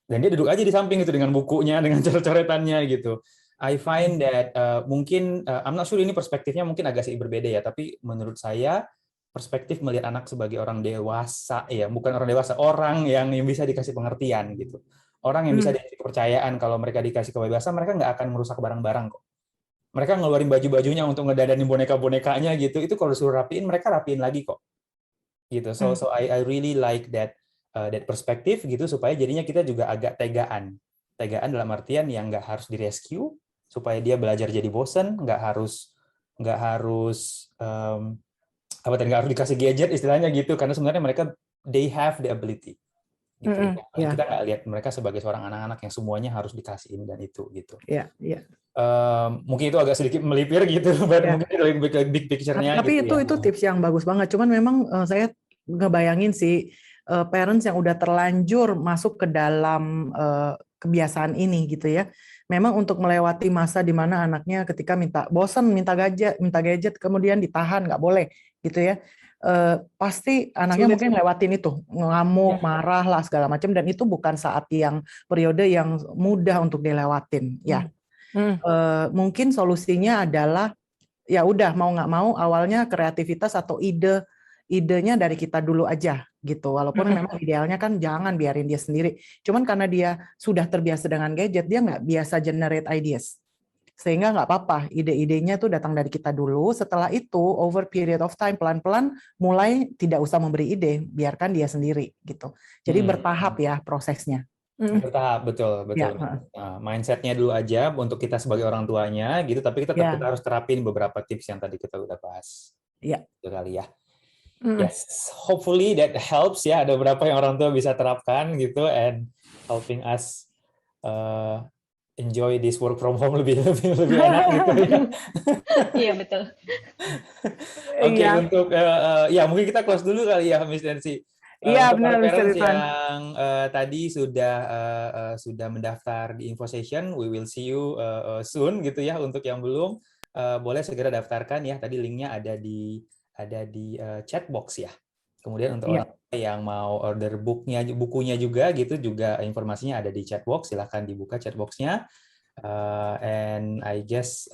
Dan dia duduk aja di samping itu dengan bukunya, dengan coret-coretannya gitu. I find that mungkin I'm not sure ini perspektifnya mungkin agak sedikit berbeda ya, tapi menurut saya perspektif melihat anak sebagai orang dewasa ya, bukan orang dewasa, orang yang bisa dikasih pengertian gitu. Orang yang bisa dikasih kepercayaan, kalau mereka dikasih kebebasan mereka nggak akan merusak barang-barang kok. Mereka ngeluarin baju-bajunya untuk ngedadanin boneka-bonekanya gitu. Itu kalau disuruh rapiin mereka rapiin lagi kok. Gitu. So I really like that perspektif gitu, supaya jadinya kita juga agak tegaan dalam artian yang nggak harus direscue supaya dia belajar jadi bosen, nggak harus nggak harus dikasih gadget istilahnya gitu, karena sebenarnya mereka they have the ability gitu. Kita nggak lihat mereka sebagai seorang anak-anak yang semuanya harus dikasihin dan itu gitu. Mungkin itu agak sedikit melipir gitu, mungkin big picture-nya. Tapi gitu itu tips yang bagus banget. Cuman memang saya ngebayangin sih parents yang udah terlanjur masuk ke dalam kebiasaan ini gitu ya. Memang untuk melewati masa di mana anaknya ketika bosan minta gadget kemudian ditahan nggak boleh gitu ya. Pasti anaknya Sulit. mungkin lewatin itu, ngamuk, marah lah segala macam, dan itu bukan saat yang periode yang mudah untuk dilewatin ya. Mungkin solusinya adalah ya udah mau nggak mau awalnya kreativitas atau idenya dari kita dulu aja gitu. Walaupun memang idealnya kan jangan biarin dia sendiri. Cuman karena dia sudah terbiasa dengan gadget, dia nggak biasa generate ideas. Sehingga nggak apa-apa, ide-idenya tuh datang dari kita dulu. Setelah itu, over period of time, pelan-pelan mulai tidak usah memberi ide, biarkan dia sendiri gitu. Jadi bertahap ya prosesnya. Bertahap, betul. Ya. Nah, mindsetnya dulu aja untuk kita sebagai orang tuanya gitu, tapi kita harus terapin beberapa tips yang tadi kita udah bahas. Ya. Itu kali ya. Yes, hopefully that helps ya. Ada beberapa yang orang tua bisa terapkan gitu, and helping us enjoy this work from home lebih enak gitu ya. Iya, betul. Oke, untuk ya mungkin kita close dulu kali ya, Miss Nancy. Iya, benar, Mr. Parents Irfan. yang tadi sudah mendaftar di Info Session, we will see you soon gitu ya. Untuk yang belum, boleh segera daftarkan ya. Tadi linknya ada di chat box ya. Kemudian untuk orang yang mau order bukunya juga gitu, juga informasinya ada di chat box. Silahkan dibuka chat box-nya. And I guess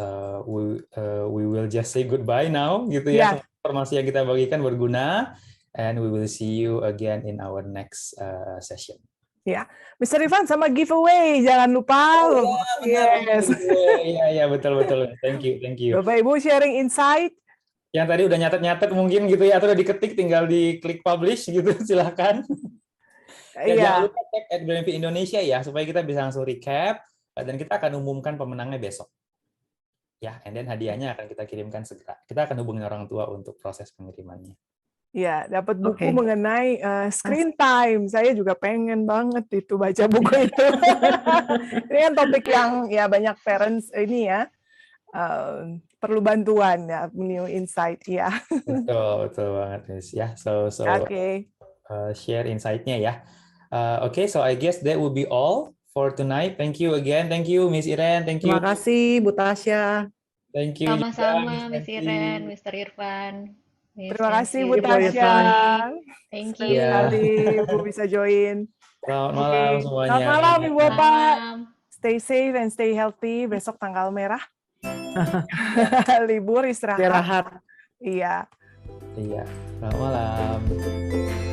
we will just say goodbye now gitu ya. Semua informasi yang kita bagikan berguna, and we will see you again in our next session. Ya, Mr. Irfan sama giveaway jangan lupa. Yes. Iya, betul. Thank you. Bapak Ibu sharing insight. Yang tadi udah nyatet mungkin gitu ya, atau udah diketik tinggal diklik publish gitu, silahkan. Jangan lupa tag @BrainFit Indonesia ya, supaya kita bisa langsung recap, dan kita akan umumkan pemenangnya besok. Ya, and then hadiahnya akan kita kirimkan segera. Kita akan hubungin orang tua untuk proses pengirimannya. Ya, dapat buku mengenai screen time. Saya juga pengen banget itu baca buku itu. Ini kan topik yang ya banyak parents ini ya perlu bantuan ya, new insight ya. Betul banget, Miss. Ya, so share insight-nya ya. So I guess that will be all for tonight. Thank you again. Thank you, Miss Iren. Thank you. Terima kasih, Bu Tasya. Thank you. Sama-sama, Miss Iren, Mr. Irfan. Terima kasih, Bu Tasya. Thank you. Sekali Bu bisa join. Selamat malam semuanya. Selamat malam, Ibu Bapak. Stay safe and stay healthy. Besok tanggal merah. Libur, istirahat. Istirahat. Iya. Selamat malam.